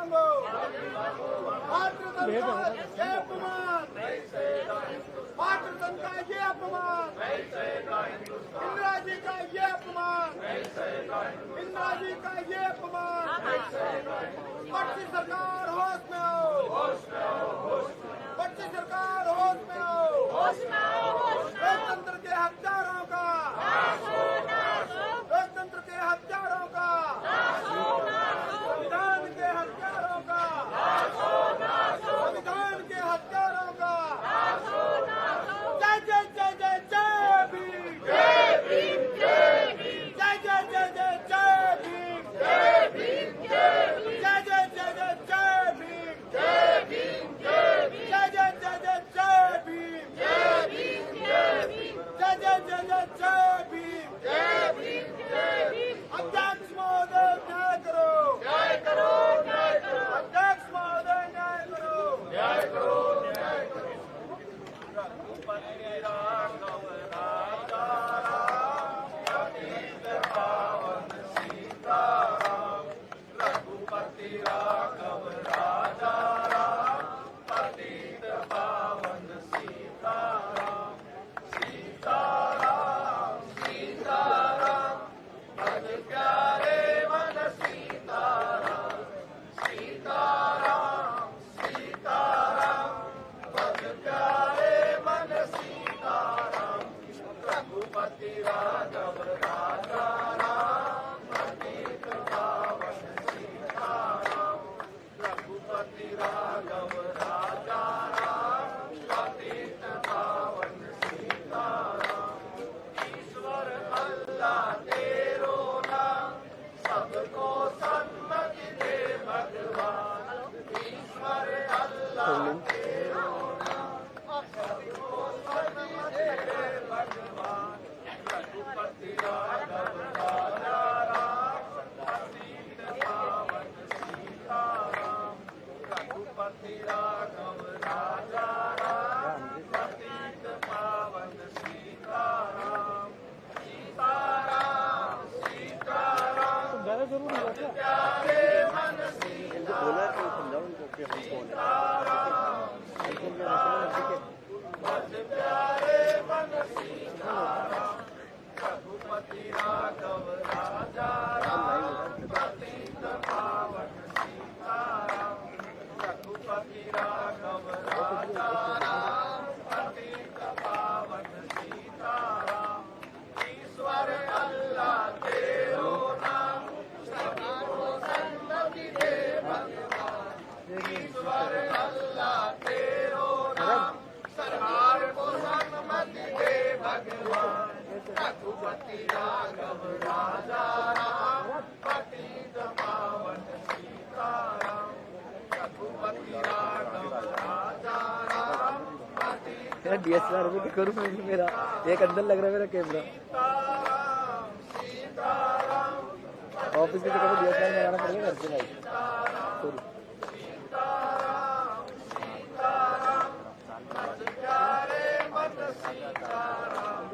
मांगो, मातृधन का ये अपमान, मातृधन का ये अपमान, इंदिरा जी का ये अपमान, इंदिरा जी का ये अपमान। पट्टी सरकार होश में आओ, पट्टी सरकार होश में आओ, लोकतंत्र के हत्यारों का, लोकतंत्र के हत्यारों का, संविधान के हत्यारों का, संविधान के हत्यारों का। जय जय जय जय जय भीम, जय भीम, जय भीम, जय जय जय जय जय भीम, जय भीम, जय भीम, जय जय जय जय जय भीम, जय भीम, जय भीम, जय जय जय जय जय भीम, जय भीम, जय भीम, जय जय जय जय जय भीम, जय भीम, जय भीम। अध्यक्ष महोदय न्याय करो, न्याय करो, न्याय करो। अध्यक्ष महोदय न्याय करो, न्याय करो, न्याय करो। रघुपति राघव राजा राम, पतित पावन सीताराम। रघुपति राघव राजा राम, पतित पावन सीताराम। सीताराम सीताराम, भज प्यारे मन सीताराम। सीताराम सीताराम, भज प्यारे मन सीताराम। रघुपति राघव राजा राम, पतित पावन सीताराम। रघुपति राघव राजा राम, पतित पावन सीताराम। ईश्वर अल्लाह तेरो नाम, सबको सन्मति दे भगवान। ईश्वर अल्लाह तेरो नाम, सबको सन्मति दे भगवान। रघुपति राघव राजा राम, पतित पावन सीताराम। रघुपति राघव राजा राम, पतित पावन सीताराम। सीताराम सीताराम, प्यारे मन सीताराम। सीताराम सीताराम, भज प्यारे मन सीताराम। रघुपति राघव राजा राम, पतित पावन सीताराम। रघुपति राघव राजा राम, पतित पावन सीताराम। ईश्वर अल्लाह तेरो नाम, सबको सन्मति दे भगवान। ईश्वर अल्लाह तेरो नाम, सरकार को सन्मति दे भगवान। रघुपति राघव राजा राम, पतित पावन सीताराम। रघुपति राघव राजा राम, पतित DSLR में क्या करूँ मैं? मेरा एक अंदर लग रहा है मेरा कैमरा। सीताराम सीताराम, ऑफिस की जगह DSLR लगाना पड़ेगा घर से भाई। सीताराम सीताराम, भज प्यारे मन सीताराम।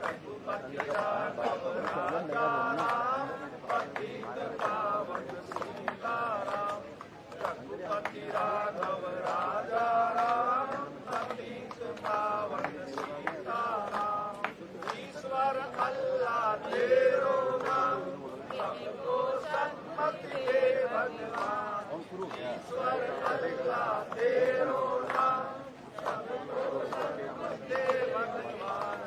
रघुपति राघव राजा राम, पतित पावन सीताराम। रघुपति राघव राजा राम, पतित पावन सीताराम। ईश्वर अल्लाह तेरो नाम, सबको सन्मति दे भगवान। ईश्वर अल्लाह तेरो नाम, सबको सन्मति दे भगवान।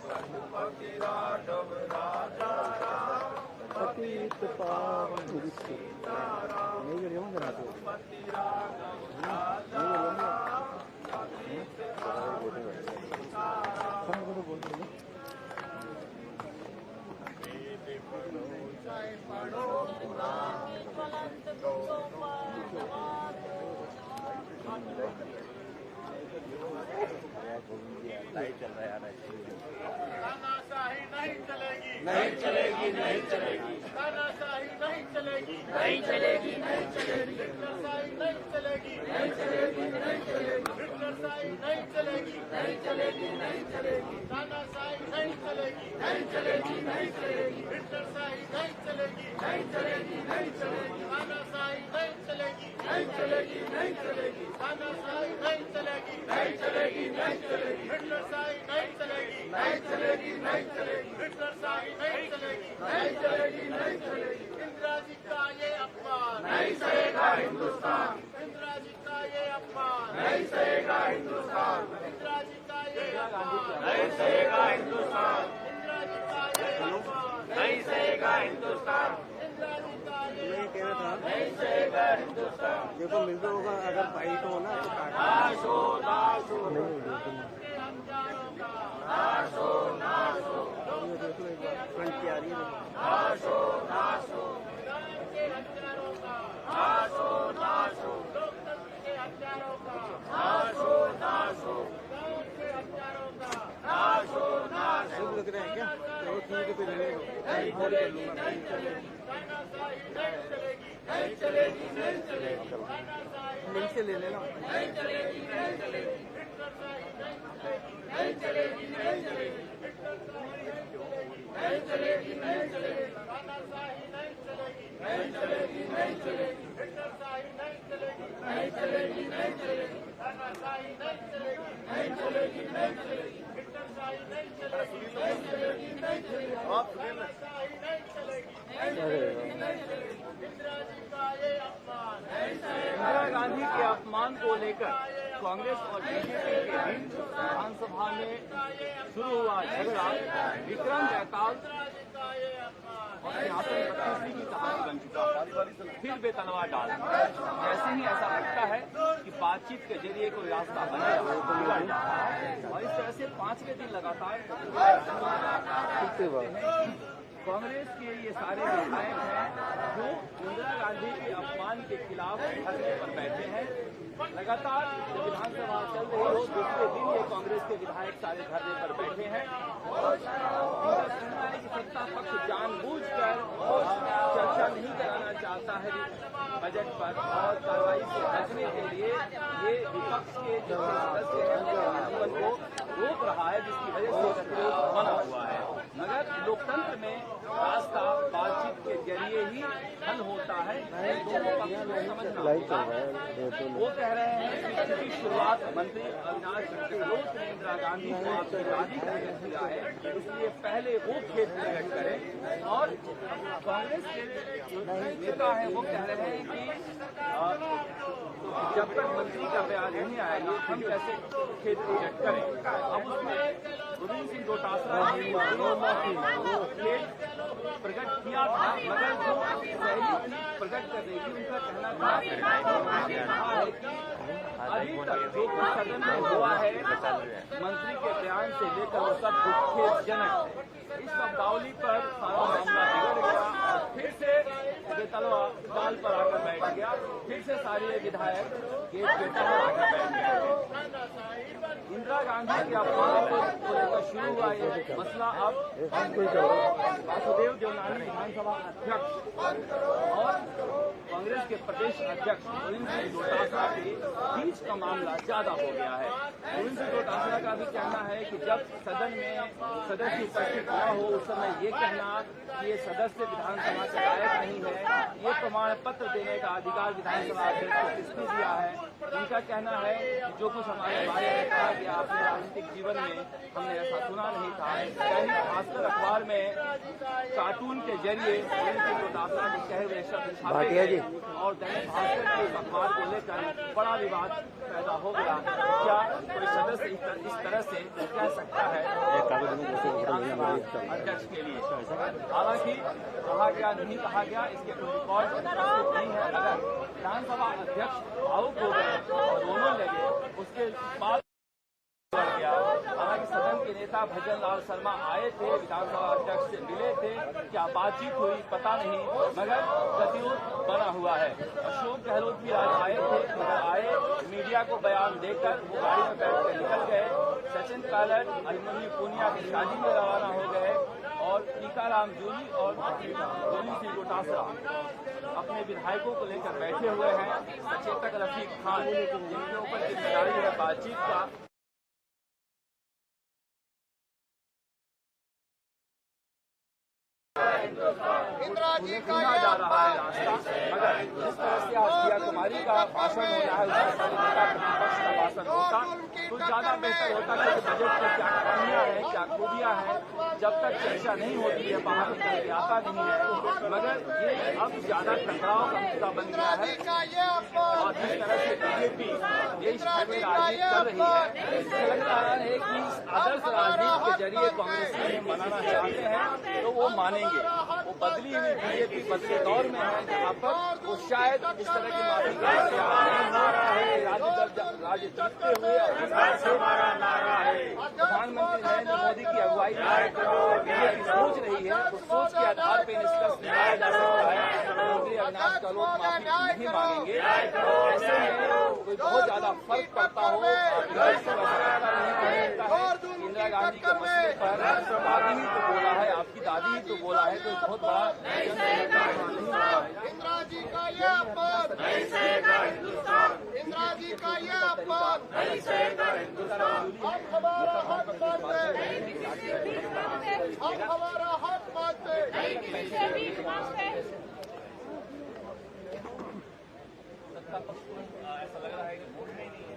रघुपति राघव राजा राम, पतित पावन सीताराम। रघुपति राघव राजा राम, पतित पावन सीताराम। पढ़ो पुराण, लाइट चल रहा है यार। तानाशाही नहीं चलेगी, नहीं चलेगी, नहीं चलेगी। तानाशाही नहीं चलेगी, नहीं चलेगी, नहीं चलेगी। हिटलरशाही नहीं चलेगी, नहीं चलेगी, नहीं चलेगी। हिटलरशाही नहीं चलेगी, नहीं चलेगी, नहीं चलेगी। तानाशाही नहीं चलेगी, नहीं चलेगी, नहीं चलेगी। हिटलरशाही नहीं चलेगी, नहीं चलेगी, नहीं चलेगी। तानाशाही नहीं चलेगी। नहीं चलेगी, नहीं चलेगी, तानाशाही नहीं चलेगी, नहीं चलेगी, नहीं चलेगी, हिटलरशाही नहीं चलेगी, नहीं चलेगी, नहीं चलेगी, हिटलरशाही नहीं चलेगी, नहीं चलेगी, नहीं चलेगी, इंदिरा जी का ये अपमान, नहीं सहेगा हिंदुस्तान, इंदिरा जी का ये अपमान, नहीं सहेगा हिंदुस्तान, इंदिरा जी का ये अपमान, नहीं सहेगा हिंदुस्तान, इंदिरा जी का ये अपमान, नहीं सहेगा हिंदुस्तान, इंदिरा जी का ये मैं कह रहा था नहीं सहेगा हिंदुस्तान। देखो मिलता होगा अगर फाइट हो ना तो काट नाश हो, नाश हो, के हथियारों का नाश हो, नाश हो, देखो एक बार फ्रंट की आ रही है नाश हो, नाश हो, संविधान के हथियारों का, नाश हो, नाश हो, लोकतंत्र के हथियारों का, नाश हो, नाश हो, गाँव के हथियारों का, नाश हो, नाश हो, सब लग रहे हैं क्या तो ठीक है फिर रहने दो नहीं चलेगी, नहीं चलेगी, तानाशाही नहीं चलेगी, नहीं चलेगी, नहीं चलेगी, तानाशाही मिल से ले लेना नहीं चलेगी, नहीं चलेगी, हिटलरशाही नहीं चलेगी, नहीं चलेगी, नहीं चलेगी, नहीं चलेगी, नहीं चलेगी, तानाशाही नहीं चलेगी, नहीं चलेगी, नहीं चलेगी, हिटलरशाही नहीं चलेगी, नहीं चलेगी, नहीं चलेगी, तानाशाही नहीं चलेगी, नहीं चलेगी, नहीं चलेगी, हिटलरशाही नहीं चलेगी, नहीं चलेगी, नहीं चलेगी, तानाशाही नहीं चलेगी, इंदिरा जी का ये अपमान, इंदिरा गांधी के अपमान को लेकर कांग्रेस और बीजेपी के बीच विधानसभा में शुरू हुआ झगड़ा विक्रम बैताल इंदिरा जी का ये अपमान, और सिंहासन 32वीं की कहानी बन चुका है। फिर बेतलवार डाल जैसे ही ऐसा लगता है कि बातचीत के जरिए कोई रास्ता बनेगा बिगड़ जाता है और इस तरह से 5वें दिन लगातार कांग्रेस के ये सारे विधायक हैं जो इंदिरा गांधी के अपमान के खिलाफ धरने पर बैठे हैं। लगातार जब विधानसभा चल रही हो दूसरे दिन ये कांग्रेस के विधायक सारे धरने पर बैठे हैं और इनका कहना है कि सत्ता पक्ष जानबूझकर चर्चा नहीं कराना चाहता है बजट पर और कार्रवाई से बचने के लिए ये विपक्ष के जो सदस्य हैं उनके को रोक रहा है जिसकी वजह से गतिरोध बना हुआ है। मगर लोकतंत्र में रास्ता बातचीत के जरिए ही हल होता है। दोनों पक्षों को समझना होगा। वो कह रहे हैं कि इसकी शुरुआत मंत्री अविनाश गहलोत ने इंदिरा गांधी को आपकी शादी करके किया है, इसलिए पहले वो खेत प्रकट करें। और कांग्रेस के जो नेता हैं वो कह रहे हैं कि जब तक मंत्री का बयान नहीं आएगी हम कैसे खेत प्रकट करें। अब उसमें गोविंद सिंह डोटासरा ने खेत प्रकट किया था मगर जो पहली प्रकट कर रही थी उनका कहना था कि अभी तक जो कुछ सदन में हुआ है मंत्री के बयान से लेकर वो सब दुखेजनक है। इस शब्दावली पर सारा मामला बिगड़ गया। फिर से बेतलवा डाल पर आकर बैठ गया। फिर से सारे विधायक गेट के बाहर आकर बैठ गए। इंदिरा गांधी के अपमान को लेकर शुरू हुआ ये मसला अब वासुदेव देवनानी विधानसभा अध्यक्ष और कांग्रेस के प्रदेश अध्यक्ष गोविंद सिंह डोटासरा के बीच का मामला ज्यादा हो गया है। गोविंद सिंह डोटासरा का भी कहना है कि जब सदन में सदस्य उपस्थित न हो उस समय ये कहना कि ये सदस्य विधानसभा के लायक नहीं है, ये प्रमाण पत्र देने का अधिकार विधानसभा अध्यक्ष को किसने दिया है। उनका कहना है कि जो कुछ हमारे बारे में कहा गया अपने राजनीतिक जीवन में हमने ऐसा सुना नहीं था। दैनिक भास्कर अखबार में कार्टून के जरिए गोविंद सिंह डोटासरा के कहे हुए शब्द छापे गए और दैनिक भास्कर के अखबार को लेकर बड़ा विवाद पैदा हो गया। क्या कोई सदस्य इस तरह से कह सकता है विधानसभा अध्यक्ष के लिए? हालांकि कहा गया नहीं कहा गया इसके कोई रिकॉर्ड नहीं है। अगर विधानसभा अध्यक्ष भावुक हो गए और दोनों लगे उसके बाद बढ़ गया। हालांकि सदन के नेता भजन लाल शर्मा आए थे, विधानसभा अध्यक्ष से मिले थे, क्या बातचीत हुई पता नहीं मगर गतिरोध बना हुआ है। अशोक गहलोत भी आज आए थे मगर आए मीडिया को बयान देकर वो गाड़ी में बैठकर निकल गए। सचिन पायलट अभिमन्यु पूनिया की शादी में रवाना हो गए और टीकाराम जूली और गोविंद सिंह डोटासरा अपने विधायकों को लेकर बैठे हुए हैं। सचेतक रफीक खान जिनके ऊपर जिम्मेदारी है बातचीत का इंदिरा जी का जा रहा है रास्ता। मगर जिस तरह से आज दिया कुमारी प्रधानमंत्री का भाषण हो रहा है उससे नेता प्रतिपक्ष का भाषण होता तो ज्यादा बेहतर होता कि बजट में क्या खामियां हैं, क्या खूबियां हैं, जब तक चर्चा नहीं होती है बाहर निकल के आता नहीं है। मगर ये अब ज्यादा टकराव का मुद्दा बन गया है और जिस तरह से बीजेपी देश भर में राजनीति कर रही है, इससे लग रहा है कि आदर्श राजनीति के जरिए कांग्रेस इन्हें मनाना चाहते हैं तो वो मानेंगे। वो बदली हुई बीजेपी बदले दौर में है जहाँ पर वो शायद इस तरह की माफी का नारा है राज्य जीतते हुए प्रधानमंत्री नरेंद्र मोदी की अगुवाई में बीजेपी सोच रही है तो सोच के आधार पर निष्कर्ष निकाला जा सकता है। मंत्री अविनाश गहलोत माफी नहीं मांगेंगे, ऐसे में कोई बहुत ज्यादा फर्क पड़ता हो इंदिरा गांधी के मसले पर दादी ही तो बोला है, आपकी दादी ही तो बोला है, तो बहुत बड़ा इंदिरा जी का ये अपमान, इंदिरा जी का ये अपमान, हम हमारा हक मानते हैं, हम हमारा हक मानते हैं। सत्ता पक्ष को ऐसा लग रहा है कि वोट नहीं है।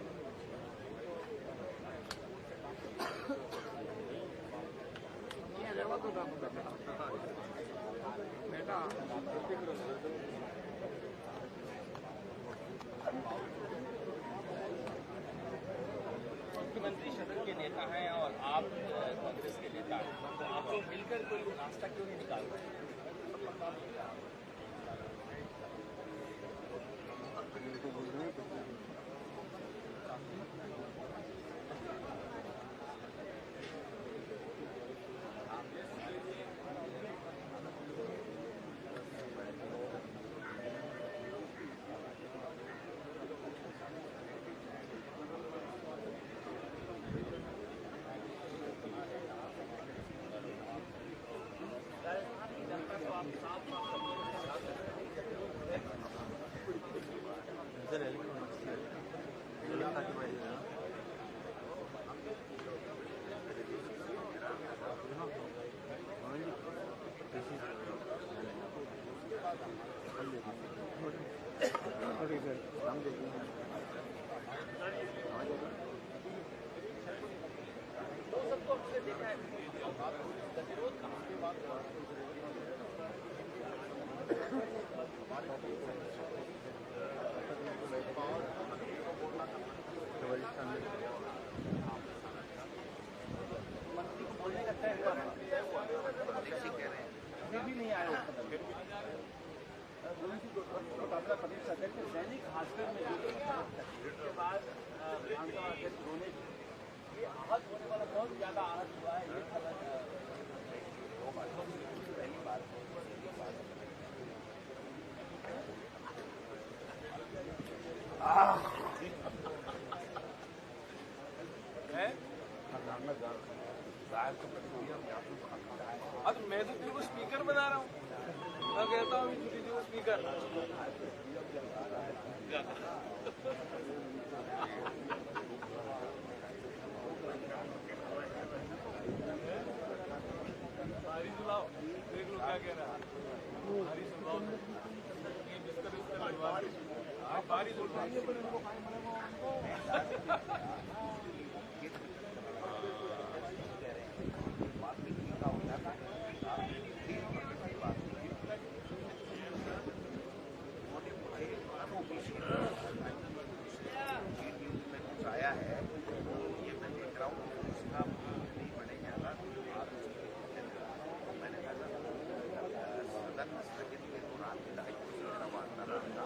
मुख्यमंत्री सदन के नेता हैं और आप कांग्रेस के नेता हैं, तो आप लोग मिलकर कोई रास्ता क्यों नहीं निकाल रहे? प्रदेश अध्यक्ष दैनिक भास्कर में उसके बाद विधानसभा अध्यक्ष होने ये आहत होने वाला बहुत ज्यादा आहत हुआ है। ये पहली बात अब मैं तो तेरे को स्पीकर बना रहा हूँ, मैं कहता हूँ दीदी को स्पीकर। बारी सुनाओ, देख लो क्या कह रहा है। बारी सुनाओ, बारी सुनाओ। आया है ये मैं देख रहा हूँ उसका नहीं बनेगा ना। मैंने कहा सदन स्थगित के दौरान विधायक का वार्ता था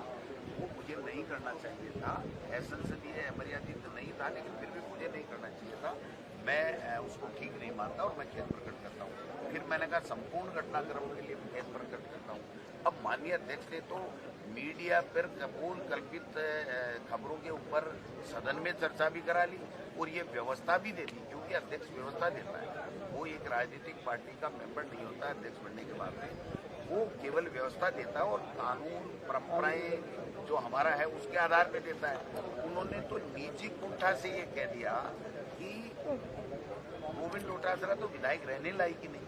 वो मुझे नहीं करना चाहिए था, असंसदीय मर्यादित नहीं था, लेकिन फिर भी मुझे नहीं करना चाहिए था। मैं उसको ठीक नहीं मानता और मैं खेद प्रकट करता हूँ। फिर मैंने कहा संपूर्ण घटनाक्रम के लिए खेद प्रकट करता हूँ। अब माननीय अध्यक्ष ने तो मीडिया पर कपूल कल्पित खबरों के ऊपर सदन में चर्चा भी करा ली और ये व्यवस्था भी दे दी, क्योंकि अध्यक्ष व्यवस्था देता है। वो एक राजनीतिक पार्टी का मेंबर नहीं होता अध्यक्ष बनने के बाद में, वो केवल व्यवस्था देता है और कानून परंपराएं जो हमारा है उसके आधार पे देता है। उन्होंने तो निजी कुंठा से ये कह दिया कि गोविंद डोटासरा तो विधायक रहने लायक ही नहीं।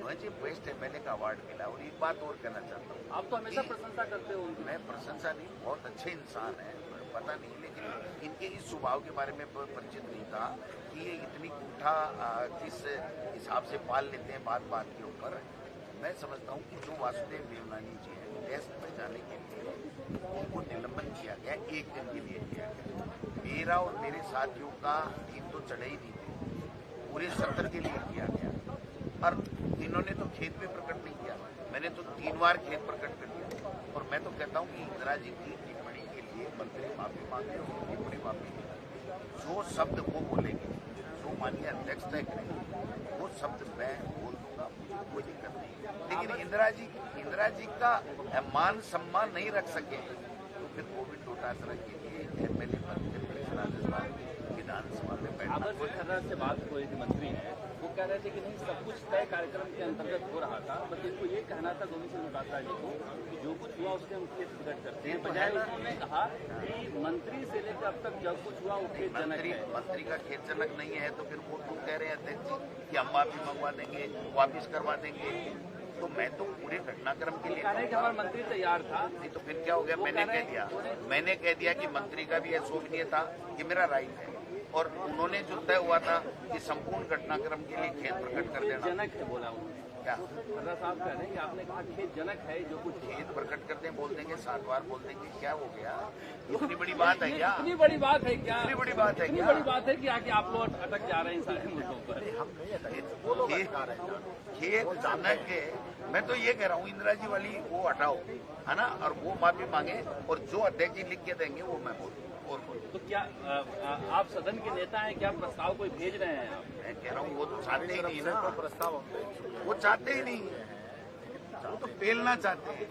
मुझे बेस्ट एमएलए का अवार्ड मिला। और एक बात और कहना चाहता हूँ, आप तो हमेशा प्रशंसा करते हो उनकी। मैं प्रशंसा नहीं, बहुत अच्छे इंसान है, पता नहीं, लेकिन इनके इस स्वभाव के बारे में परिचित नहीं था कि ये इतनी कूठा किस हिसाब से पाल लेते हैं बात बात के ऊपर। मैं समझता हूँ कि जो वासुदेव देवनानी जी हैं, टेस्ट में जाने के लिए उनको निलंबन किया गया, एक दिन के लिए किया गया। मेरा और मेरे साथियों का टीम तो चढ़े ही नहीं थे, पूरे 70 के लिए किया गया। और इन्होंने तो खेत में प्रकट नहीं किया, मैंने तो 3 बार खेत प्रकट कर दिया। और मैं तो कहता हूँ कि इंदिरा जी की टिप्पणी के लिए मंत्री माफी मांगे, टिप्पणी माफी, जो शब्द वो बोलेंगे, जो माननीय अध्यक्ष तय करेंगे, वो शब्द मैं बोल दूंगा, मुझे कोई दिक्कत नहीं। लेकिन इंदिरा जी का मान सम्मान नहीं रख सके तो फिर कोविड डोटासरा के लिए एमएलए पद के राजस्थान विधानसभा में बैठना। आदर्श खर्रा से बात हुई थी, मंत्री हैं, वो कह रहे थे कि नहीं, सब कुछ तय कार्यक्रम के अंतर्गत हो रहा था, बस इनको ये कहना था गोविंद सिंह डोटासरा जी को कि जो कुछ हुआ उसके हम खेत प्रकट करते हैं। बजाय उन्होंने कहा कि मंत्री से लेकर अब तक जो कुछ हुआ वो खेदजनक है। मंत्री का खेदजनक नहीं है तो फिर वो क्यों कह रहे हैं अध्यक्ष जी कि हम माफी मंगवा देंगे, वापिस करवा देंगे? तो मैं तो पूरे घटनाक्रम के लिए कि हमारा मंत्री तैयार था। नहीं तो फिर क्या हो गया? मैंने कह दिया कि मंत्री का भी अशोभनीय था, ये मेरा राइट है। और उन्होंने जो तय हुआ था कि संपूर्ण घटनाक्रम के लिए खेद प्रकट कर देना, जनक है बोला उन्होंने। क्या खर्रा साहब कह रहे हैं कि आपने कहा खेदजनक है जो कुछ खेद प्रकट करते हैं, बोल देंगे 7 बार बोल देंगे, क्या हो गया? इतनी बड़ी बात है क्या? इतनी बड़ी बात है क्या? इतनी बड़ी बात है इतनी क्या? बड़ी बात है कि आगे आप लोग अटक जा रहे हैं सारे मुद्दों पर। खेद जनक है। मैं तो ये कह रहा हूँ इंदिरा जी वाली वो हटाओ, है ना, और वो माफी मांगे, और जो अध्यक्ष जी लिख के देंगे वो मैं बोलूँ। और तो क्या आप सदन के नेता हैं, क्या प्रस्ताव कोई भेज रहे हैं आप? मैं कह रहा हूँ वो तो चाहते ही नहीं ना, प्रस्ताव वो चाहते ही नहीं, वो तो पेलना चाहते हैं।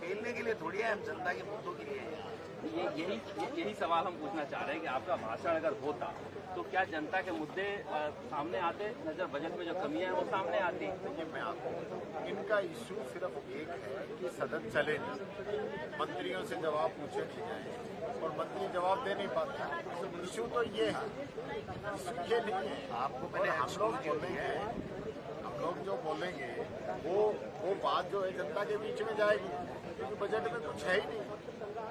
पेलने के लिए थोड़ी है, हम जनता के मुद्दों के लिए हैं। यही सवाल हम पूछना चाह रहे हैं कि आपका भाषण अगर होता तो क्या जनता के मुद्दे सामने आते? नजर बजट में जो कमियां हैं वो सामने आती। देखिए, मैं आपको इनका इश्यू सिर्फ एक है कि सदन चले नहीं, मंत्रियों से जवाब पूछे नहीं जाए और मंत्री जवाब दे नहीं पाते। इश्यू तो ये है, ये नहीं है। आपको मैंने हम लोग बोलेंगे, हम लोग जो बोलेंगे वो बात जो है जनता के बीच में जाएगी, क्योंकि बजट में कुछ है ही नहीं।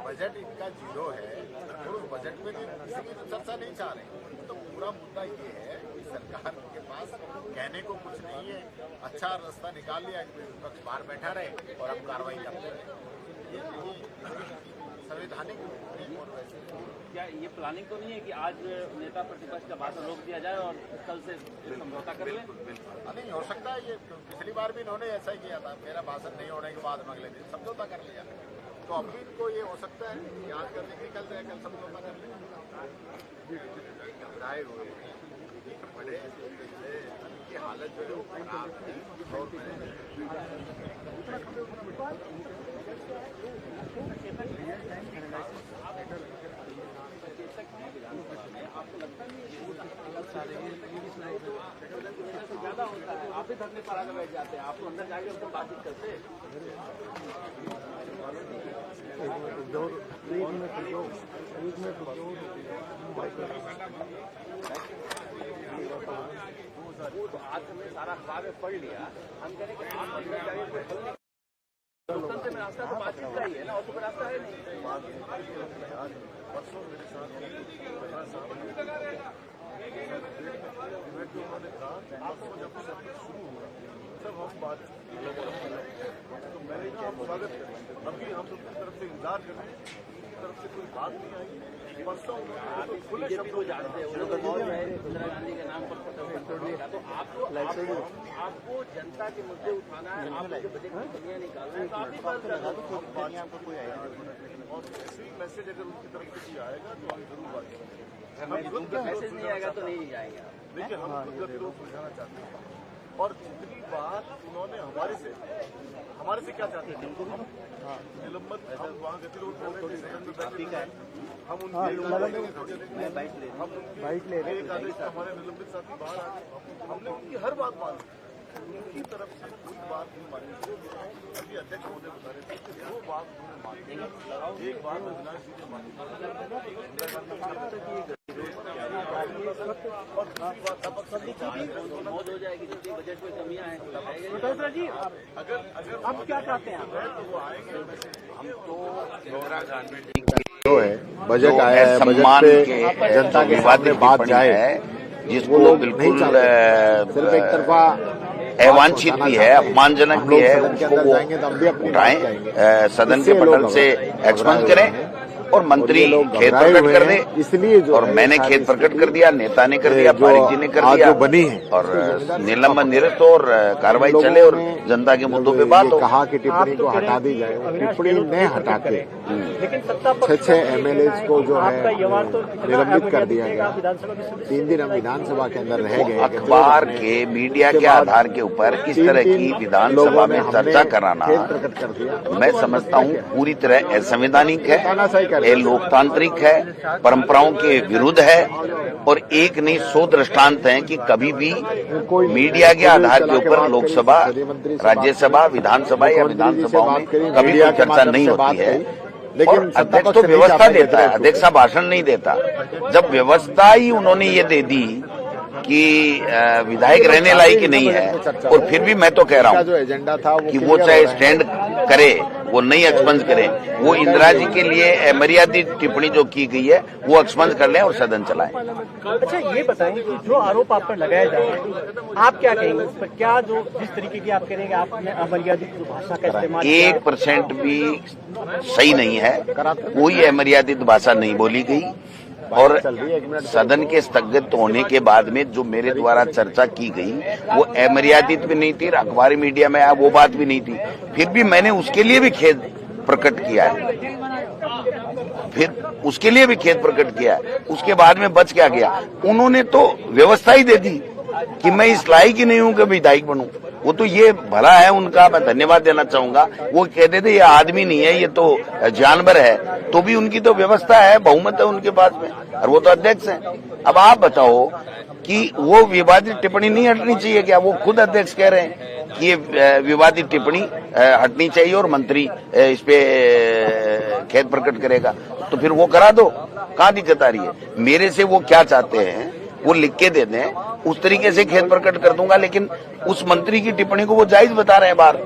बजट इनका 0 है और उस बजट में किसी की चर्चा नहीं चाह रहे। तो पूरा मुद्दा ये है कि सरकार के पास कहने को कुछ नहीं है, अच्छा रास्ता निकाल लिया कि विपक्ष बाहर बैठा रहे और हम कार्रवाई करते रहे। ये संवैधानिक और वैसे क्या ये प्लानिंग तो नहीं है कि आज नेता प्रतिपक्ष का भाषण रोक दिया जाए और कल से समझौता कर लें? नहीं हो सकता है। ये पिछली बार भी इन्होंने ऐसा ही किया था, मेरा भाषण नहीं होने के बाद अगले दिन समझौता कर लिया। तो अभी इनको ये हो सकता है कि आज करने की निकल जाए, कल समझौता कर ले। घबराए हुए बड़े की हालत जो है वो खराब है और ज्यादा होता है, आप भी धरने पर आगे बैठ जाते हैं, आप तो अंदर जाके उनसे बातचीत करते हैं। तो आज हमने सारा अखबार में पढ़ लिया, हम कह रहे कि आप अंदर जाके लोकतंत्र में रास्ता तो बातचीत का ही है ना, और तो कोई रास्ता है नहीं। परसों मेरे साथ उन्होंने कहा आपको जब सब शुरू हुआ तब हम बात तो मैंने कहा आप स्वागत करें, अभी हम लोग की तरफ से इंतजार कर रहे हैं, तरफ से कोई बात नहीं आई। परसों उन्होंने खुले शब्दों जानते हैं इंदिरा गांधी के नाम पर तो आपको जनता के मुद्दे उठाना है, आपको जो बजट की कमियां निकालना है, तो आप ही बात कर रहे हैं। आपको कोई आएगा और इसी मैसेज अगर उनकी तरफ से आएगा तो हम जरूर बात करेंगे। मैसेज नहीं आएगा तो नहीं जाएगा। देखिए, हम खुद गतिरोध सुलझाना चाहते हैं और जितनी बात उन्होंने हमारे से क्या चाहते थे निलंबन, हम वहाँ गतिरोध कर रहे थे, हम उनके एक आदेश हमारे निलंबित साथी बाहर आ गए, हमने उनकी हर बात मानी, उनकी तरफ से कोई बात नहीं मानी। अभी अध्यक्ष महोदय बता रहे थे वो बात उन्होंने मानी, एक बात अविनाश जी ने मानी। मौज हो जाएगी, जितनी बजट में कमियां हैं जी अब क्या चाहते हैं जो है बजट आया है, बजट पे जनता के सामने बात जाए, जिसको वो लोग नहीं बिल्कुल चाहते। सिर्फ एक तरफा अवांछित भी है, अपमानजनक भी है, उसको वो उठाएं, सदन के पटल से एक्सपंज करें और मंत्री खेद प्रकट कर दे। इसलिए और मैंने खेद प्रकट कर दिया, नेता ने कर दिया, पारिक जी ने कर दिया, जो बनी है और निलंबन निरस्त हो और कार्रवाई चले और जनता के मुद्दों पे बात हो। कहा कि टिप्पणी को हटा दी जाए, टिप्पणी नहीं हटा के 6 MLA को जो है निलंबित कर दिया गया। 3 दिन हम विधानसभा के अंदर रह गए। अखबार के मीडिया के आधार के ऊपर इस तरह की विधानसभा में चर्चा कराना प्रकट कर दिया। मैं समझता हूँ पूरी तरह असंवैधानिक है, ये लोकतांत्रिक है, परंपराओं के विरुद्ध है और एक नहीं 100 दृष्टांत हैं कि कभी भी मीडिया के आधार के ऊपर लोकसभा, राज्यसभा, विधानसभा या विधानसभाओं में कभी कोई चर्चा नहीं होती है। और अध्यक्ष तो व्यवस्था देता है, अध्यक्ष भाषण नहीं देता। जब व्यवस्था ही उन्होंने ये दे दी कि विधायक रहने लायक नहीं है, और फिर भी मैं तो कह रहा हूँ कि वो चाहे स्टैंड करे, वो नहीं एक्सपंज करें, वो इंदिरा जी के लिए अमर्यादित टिप्पणी जो की गई है वो एक्सपंज कर लें और सदन चलाएं। अच्छा ये बताएं कि जो आरोप आप पर लगाया जा रहा है, आप क्या कहेंगे उस पर? क्या जो जिस तरीके की आप करेंगे, आपने अमर्यादित भाषा का इस्तेमाल 1% भी सही नहीं है, कोई अमर्यादित भाषा नहीं बोली गई। और सदन के स्थगित होने के बाद में जो मेरे द्वारा चर्चा की गई वो अमर्यादित भी नहीं थी, अखबारी मीडिया में आया वो बात भी नहीं थी, फिर भी मैंने उसके लिए भी खेद प्रकट किया है, फिर उसके लिए भी खेद प्रकट किया है। उसके बाद में बच क्या गया? उन्होंने तो व्यवस्था ही दे दी कि मैं इस लायक ही नहीं हूं कि विधायक बनूं। वो तो ये भला है उनका, मैं धन्यवाद देना चाहूंगा। वो कहते थे ये आदमी नहीं है, ये तो जानवर है, तो भी उनकी तो व्यवस्था है, बहुमत है उनके पास में, और वो तो अध्यक्ष हैं। अब आप बताओ कि वो विवादित टिप्पणी नहीं हटनी चाहिए क्या? वो खुद अध्यक्ष कह रहे हैं कि ये विवादित टिप्पणी हटनी चाहिए और मंत्री इस पे खेद प्रकट करेगा, तो फिर वो करा दो, कहाँ दिक्कत आ रही है? मेरे से वो क्या चाहते हैं वो लिख के दे दें, उस तरीके से खेद प्रकट कर दूंगा। लेकिन उस मंत्री की टिप्पणी को वो जायज बता रहे हैं बाहर,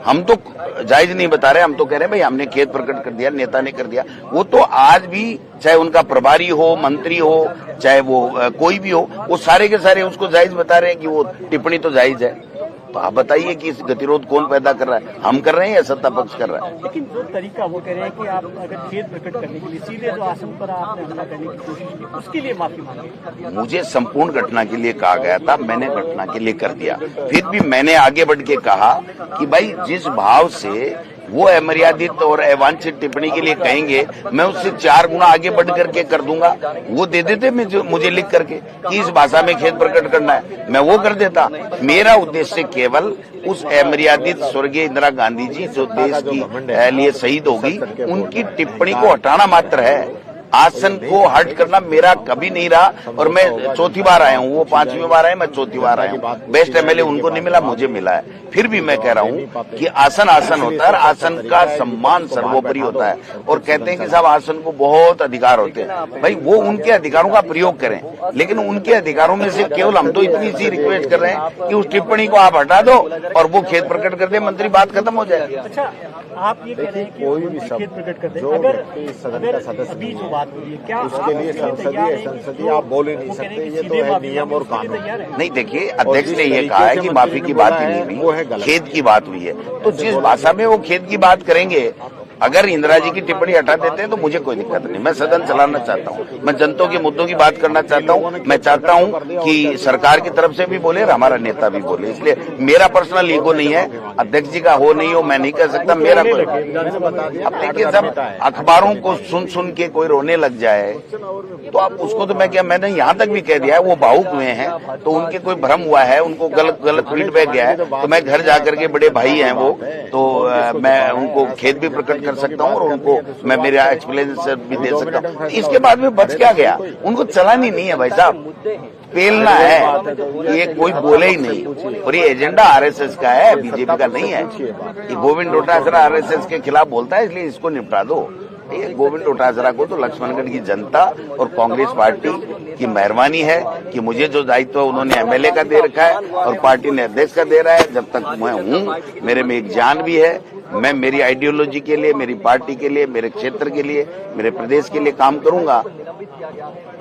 हम तो जायज नहीं बता रहे। हम तो कह रहे हैं भाई हमने खेद प्रकट कर दिया, नेता ने कर दिया। वो तो आज भी चाहे उनका प्रभारी हो, मंत्री हो, चाहे वो कोई भी हो, वो सारे के सारे उसको जायज बता रहे हैं कि वो टिप्पणी तो जायज है। तो आप बताइए कि इस गतिरोध कौन पैदा कर रहा है, हम कर रहे हैं या सत्ता पक्ष कर रहा है? लेकिन जो तरीका वो कह रहे हैं कि आप अगर खेद प्रकट करने के लिए सीधे जो आसन पर आपने हमला करने की कोशिश की, उसके लिए माफी मांगी। मुझे संपूर्ण घटना के लिए कहा गया था, मैंने घटना के लिए कर दिया। फिर भी मैंने आगे बढ़ के कहा कि भाई जिस भाव से वो अमर्यादित और अवांछित टिप्पणी के लिए कहेंगे, मैं उससे 4 गुना आगे बढ़ करके कर दूंगा। वो दे देते मुझे लिख करके कि इस भाषा में खेद प्रकट करना है, मैं वो कर देता। मेरा उद्देश्य केवल उस अमर्यादित स्वर्गीय इंदिरा गांधी जी जो देश की लिए शहीद होगी, उनकी टिप्पणी को हटाना मात्र है। आसन को हट करना मेरा कभी नहीं रहा, और मैं चौथी बार आया हूँ, वो 5वीं बार आए, मैं चौथी बार आया हूँ। बेस्ट MLA उनको नहीं मिला, मुझे मिला है। फिर भी मैं कह रहा हूँ कि आसन आसन होता है, आसन का सम्मान सर्वोपरि होता है। और कहते हैं कि साहब आसन को बहुत अधिकार होते हैं, भाई वो उनके अधिकारों का प्रयोग करें, लेकिन उनके अधिकारों में से केवल हम तो इतनी सी रिक्वेस्ट कर रहे हैं कि उस टिप्पणी को आप हटा दो और वो खेद प्रकट कर दे, मंत्री बात खत्म हो जाए। अच्छा आप ये कह रहे हैं कि कोई भी खेद प्रकट कर दे, अगर सदन का सदस्य बीच में बात हो रही है, क्या उसके लिए संसदीय आप बोल ही नहीं सकते? ये तो है नियम और कानून। नहीं देखिए, अध्यक्ष ने ये कहा है कि माफी की बात ही नहीं हुई, खेद की बात हुई है। तो जिस भाषा में वो खेद की बात करेंगे, अगर इंदिरा जी की टिप्पणी हटा देते हैं तो मुझे कोई दिक्कत नहीं। मैं सदन चलाना चाहता हूँ, मैं जनता के मुद्दों की बात करना चाहता हूँ। मैं चाहता हूँ कि सरकार की तरफ से भी बोले और हमारा नेता भी बोले, इसलिए मेरा पर्सनल ईगो नहीं है। अध्यक्ष जी का हो नहीं हो मैं नहीं कह सकता, मेरा कोई। अब देखिए सब अखबारों को सुन के कोई रोने लग जाए तो आप उसको, तो मैं क्या, मैंने यहाँ तक भी कह दिया है वो भावुक हुए हैं तो उनके कोई भ्रम हुआ है, उनको गलत फीडबैक गया है, तो मैं घर जाकर के, बड़े भाई हैं वो, तो मैं उनको खेद भी प्रकट कर सकता हूँ और उनको मैं मेरा एक्सप्लेनेशन भी दे सकता हूँ। इसके बाद में बच क्या गया? उनको चलानी नहीं है भाई साहब, पेलना है, ये कोई बोले ही नहीं। और ये एजेंडा RSS का है, बीजेपी का नहीं है। ये गोविंद डोटासरा RSS के खिलाफ बोलता है, इसलिए इसको निपटा दो। ये गोविंद डोटासरा को तो लक्ष्मणगढ़ की जनता और कांग्रेस पार्टी की मेहरबानी है कि मुझे जो दायित्व उन्होंने एमएलए का दे रखा है और पार्टी ने अध्यक्ष का दे रहा है। जब तक मैं हूँ, मेरे में एक जान भी है, मैं मेरी आइडियोलॉजी के लिए, मेरी पार्टी के लिए, मेरे क्षेत्र के लिए, मेरे प्रदेश के लिए काम करूंगा।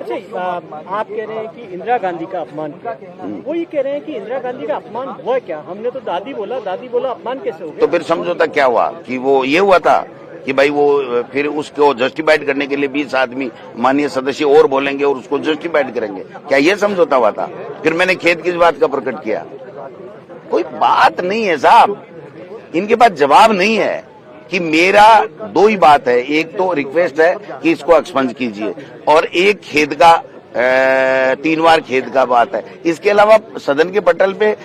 अच्छा, आप कह रहे हैं कि इंदिरा गांधी का अपमान किया, वो ये कह रहे हैं कि इंदिरा गांधी का अपमान हुआ क्या? हमने तो दादी बोला अपमान कैसे हो गया? तो फिर समझौता क्या हुआ कि वो ये हुआ था कि भाई वो फिर उसको जस्टिफाइड करने के लिए 20 आदमी माननीय सदस्य और बोलेंगे और उसको जस्टिफाइड करेंगे, क्या ये समझौता हुआ था? फिर मैंने खेद किस बात का प्रकट किया? कोई बात नहीं है साहब, इनके पास जवाब नहीं है कि मेरा दो ही बात है, एक तो रिक्वेस्ट है कि इसको एक्सपंज कीजिए और एक खेद का 3 बार खेद का बात है। इसके अलावा सदन के पटल पे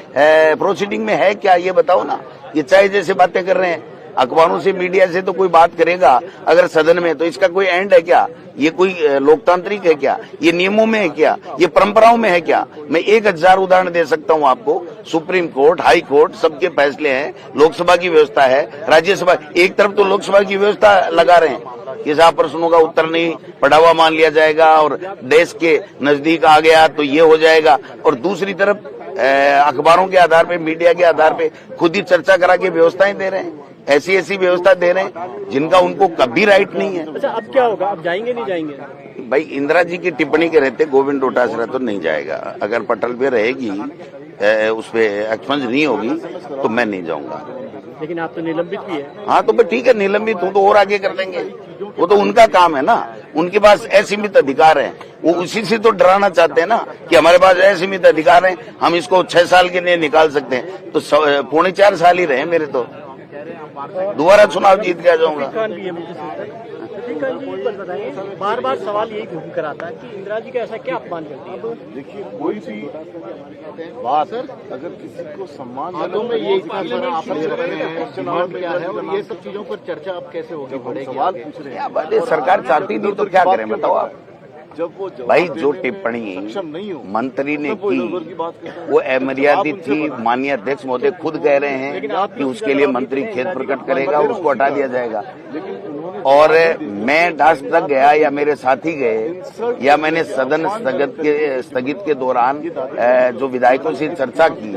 प्रोसीडिंग में है क्या ये बताओ ना। ये चाहे जैसे बातें कर रहे हैं, अखबारों से मीडिया से तो कोई बात करेगा अगर सदन में, तो इसका कोई एंड है क्या? ये कोई लोकतांत्रिक है क्या? ये नियमों में है क्या? ये परंपराओं में है क्या? मैं 1000 उदाहरण दे सकता हूं आपको। सुप्रीम कोर्ट, हाई कोर्ट, सबके फैसले हैं, लोकसभा की व्यवस्था है, राज्यसभा। एक तरफ तो लोकसभा की व्यवस्था लगा रहे हैं कि साहब प्रश्नों का उत्तर नहीं पढ़ा हुआ मान लिया जाएगा और देश के नजदीक आ गया तो ये हो जाएगा, और दूसरी तरफ अखबारों के आधार पे, मीडिया के आधार पे खुद ही चर्चा करा के व्यवस्थाएं दे रहे हैं। ऐसी व्यवस्था दे रहे हैं जिनका उनको कभी राइट नहीं है। अच्छा, अब क्या होगा? अब जाएंगे नहीं जाएंगे? भाई इंदिरा जी की टिप्पणी के रहते गोविंद डोटासरा तो नहीं जाएगा। अगर पटल पे रहेगी, उस पे एक्सपंज नहीं होगी तो मैं नहीं जाऊंगा। लेकिन आप तो निलंबित भी है। हाँ तो फिर ठीक है, निलंबित हूँ तो और आगे कर देंगे, वो तो उनका काम है ना। उनके पास असीमित अधिकार है, वो उसी से तो डराना चाहते हैं ना कि हमारे पास असीमित अधिकार है, हम इसको 6 साल के लिए निकाल सकते हैं। तो 4.25 साल ही रहे मेरे, तो दोबारा चुनाव जीत के आ जाऊंगा। बार बार सवाल यही घूम कर आता है कि इंदिरा जी का ऐसा क्या अपमान करती है? देखिए, कोई भी बात अगर किसी को सम्मान में ये चुनाव क्या है और ये सब चीजों पर चर्चा अब कैसे होगी, बड़े सवाल पूछ रहे हैं। बात सरकार चाहती नहीं तो क्या करें बताओ आप। जब वो भाई जो टिप्पणी मंत्री ने की वो अमर्यादित थी। माननीय अध्यक्ष महोदय खुद कह रहे हैं कि उसके लिए मंत्री खेद प्रकट करेगा और उसको हटा दिया जाएगा। और मैं डास्ट तक गया या मेरे साथी गए या मैंने सदन स्थगित के दौरान जो विधायकों से चर्चा की,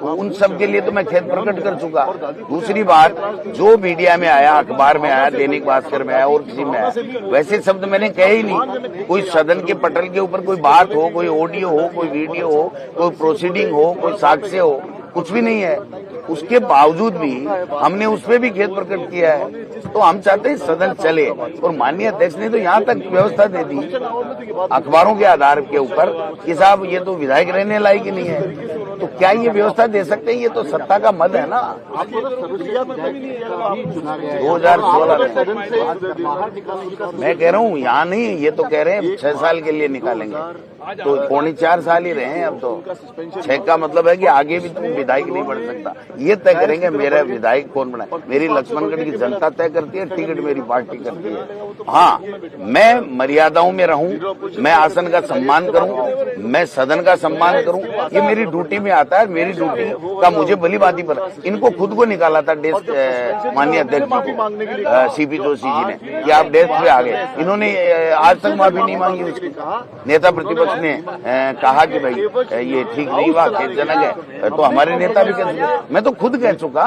उन सब के लिए तो मैं खेद प्रकट कर चुका। दूसरी बात, जो मीडिया में आया, अखबार में आया, दैनिक भास्कर में आया और किसी में आया, वैसे शब्द मैंने कहे ही नहीं। कोई सदन के पटल के ऊपर कोई बात हो, कोई ऑडियो हो, कोई वीडियो हो, कोई प्रोसीडिंग हो, कोई साक्ष्य हो, कुछ भी नहीं है। उसके बावजूद भी हमने उस पर भी खेद प्रकट किया है। तो हम चाहते हैं सदन चले, और माननीय अध्यक्ष ने तो यहाँ तक व्यवस्था दे दी अखबारों के आधार के ऊपर कि साहब ये तो विधायक रहने लायक ही नहीं है। तो क्या ये व्यवस्था दे सकते हैं? ये तो सत्ता का मद है ना। 2016 मैं कह रहा हूँ यहाँ नहीं, ये तो कह रहे हैं 6 साल के लिए निकालेंगे, तो 4.25 साल ही रहे हैं अब तो। 6 का मतलब है कि आगे भी तुम विधायक नहीं बढ़ सकता। ये तय करेंगे मेरा विधायक कौन बनाए। मेरी लक्ष्मणगढ़ की जनता तय करती है, टिकट मेरी पार्टी करती है। हाँ, मैं मर्यादाओं में रहूं, मैं आसन का सम्मान करूं, मैं सदन का सम्मान करूं, ये मेरी ड्यूटी में आता है। मेरी ड्यूटी का मुझे भली बाती पर इनको खुद को निकाला था डेस्क माननीय अध्यक्ष सीपी जोशी जी ने कि आप डेस्क पे आ गए। इन्होंने आज तक माफी नहीं मांगी उसकी। नेता प्रतिपक्ष ने कहा कि भाई ये ठीक नहीं हुआ, खेदजनक है, तो हमारे नेता भी कह चुके, मैं तो खुद कह चुका।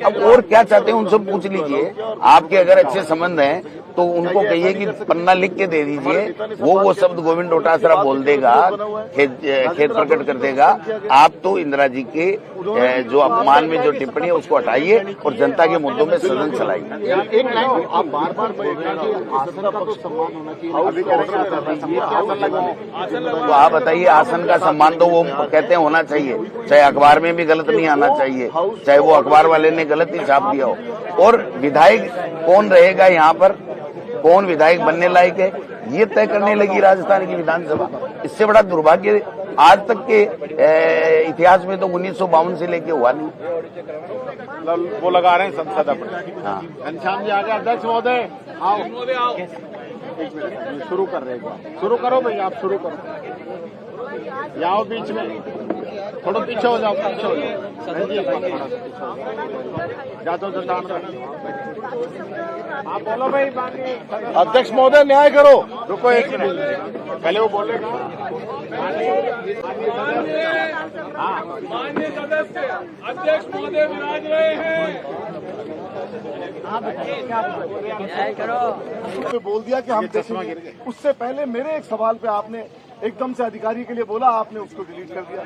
अब और क्या चाहते हैं उनसे पूछ लीजिए। आपके अगर अच्छे संबंध हैं तो उनको कहिए कि पन्ना लिख के दे दीजिए, वो शब्द गोविंद डोटासरा बोल देगा, खेद प्रकट कर देगा। आप तो इंदिरा जी के जो अपमान में जो टिप्पणी है उसको हटाइए और जनता के मुद्दों में सदन चलाइए। एक लाइन आप बार बार आसन का तो सम्मान होना चाहिए। तो आप बताइए, आसन का सम्मान तो वो कहते हैं होना चाहिए, चाहे अखबार में भी गलत नहीं आना चाहिए, चाहे वो अखबार वाले ने गलत ही छाप दिया हो। और विधायक कौन रहेगा यहाँ पर, कौन विधायक बनने लायक है, ये तय करने लगी राजस्थान की विधानसभा। इससे बड़ा दुर्भाग्य आज तक के इतिहास में तो 1952 से लेके हुआ नहीं। वो लगा रहे हैं संसद अपने। हाँ, घनश्याम जी आगे। अध्यक्ष महोदय आओ, एक मिनट शुरू कर रहे हैं। शुरू करो भाई, आप शुरू करो। आओ बीच में, थोड़ा पीछे हो जाओ, पीछे हो जाओ। जादव आप बोलो भाई। अध्यक्ष महोदय न्याय करो। रुको एक मिनट, पहले वो बोलेगा। माननीय सदस्य अध्यक्ष महोदय विराज रहे हैं। बोल दिया कि हम देखेंगे। उससे पहले मेरे एक सवाल पे आपने एकदम से अधिकारी के लिए बोला, आपने उसको डिलीट कर दिया।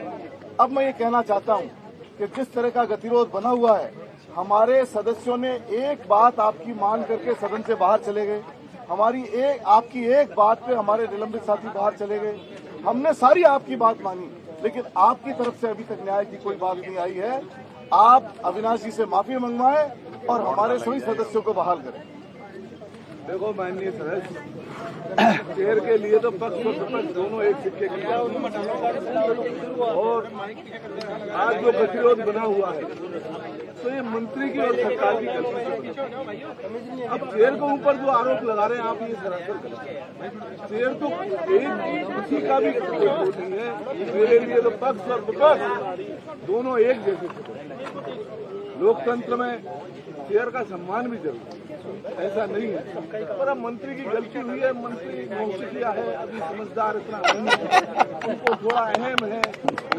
अब मैं ये कहना चाहता हूँ कि जिस तरह का गतिरोध बना हुआ है, हमारे सदस्यों ने एक बात आपकी मान करके सदन से बाहर चले गए। आपकी एक बात पे हमारे निलंबित साथी बाहर चले गए। हमने सारी आपकी बात मानी, लेकिन आपकी तरफ से अभी तक न्याय की कोई बात नहीं आई है। आप अविनाश जी से माफी मंगवाएं और हमारे सभी सदस्यों को बहाल करें। देखो माननीय सदस्य, चेयर के लिए तो पक्ष और विपक्ष दोनों एक सिक्के की और आज जो गतिरोध बना हुआ है तो ये मंत्री की और सरकार की गलती है। अब चेयर के ऊपर जो आरोप लगा रहे हैं आप, ये सरासर करें। चेयर तो एक किसी का भी वोट नहीं है। मेरे लिए तो पक्ष और विपक्ष दोनों एक जैसे। लोकतंत्र में चेयर का सम्मान भी जरूरी है, ऐसा नहीं है। पर अब मंत्री की गलती हुई है, मंत्री नौसिखिया है, अभी समझदार इतना नहीं है, उनको थोड़ा अहम है,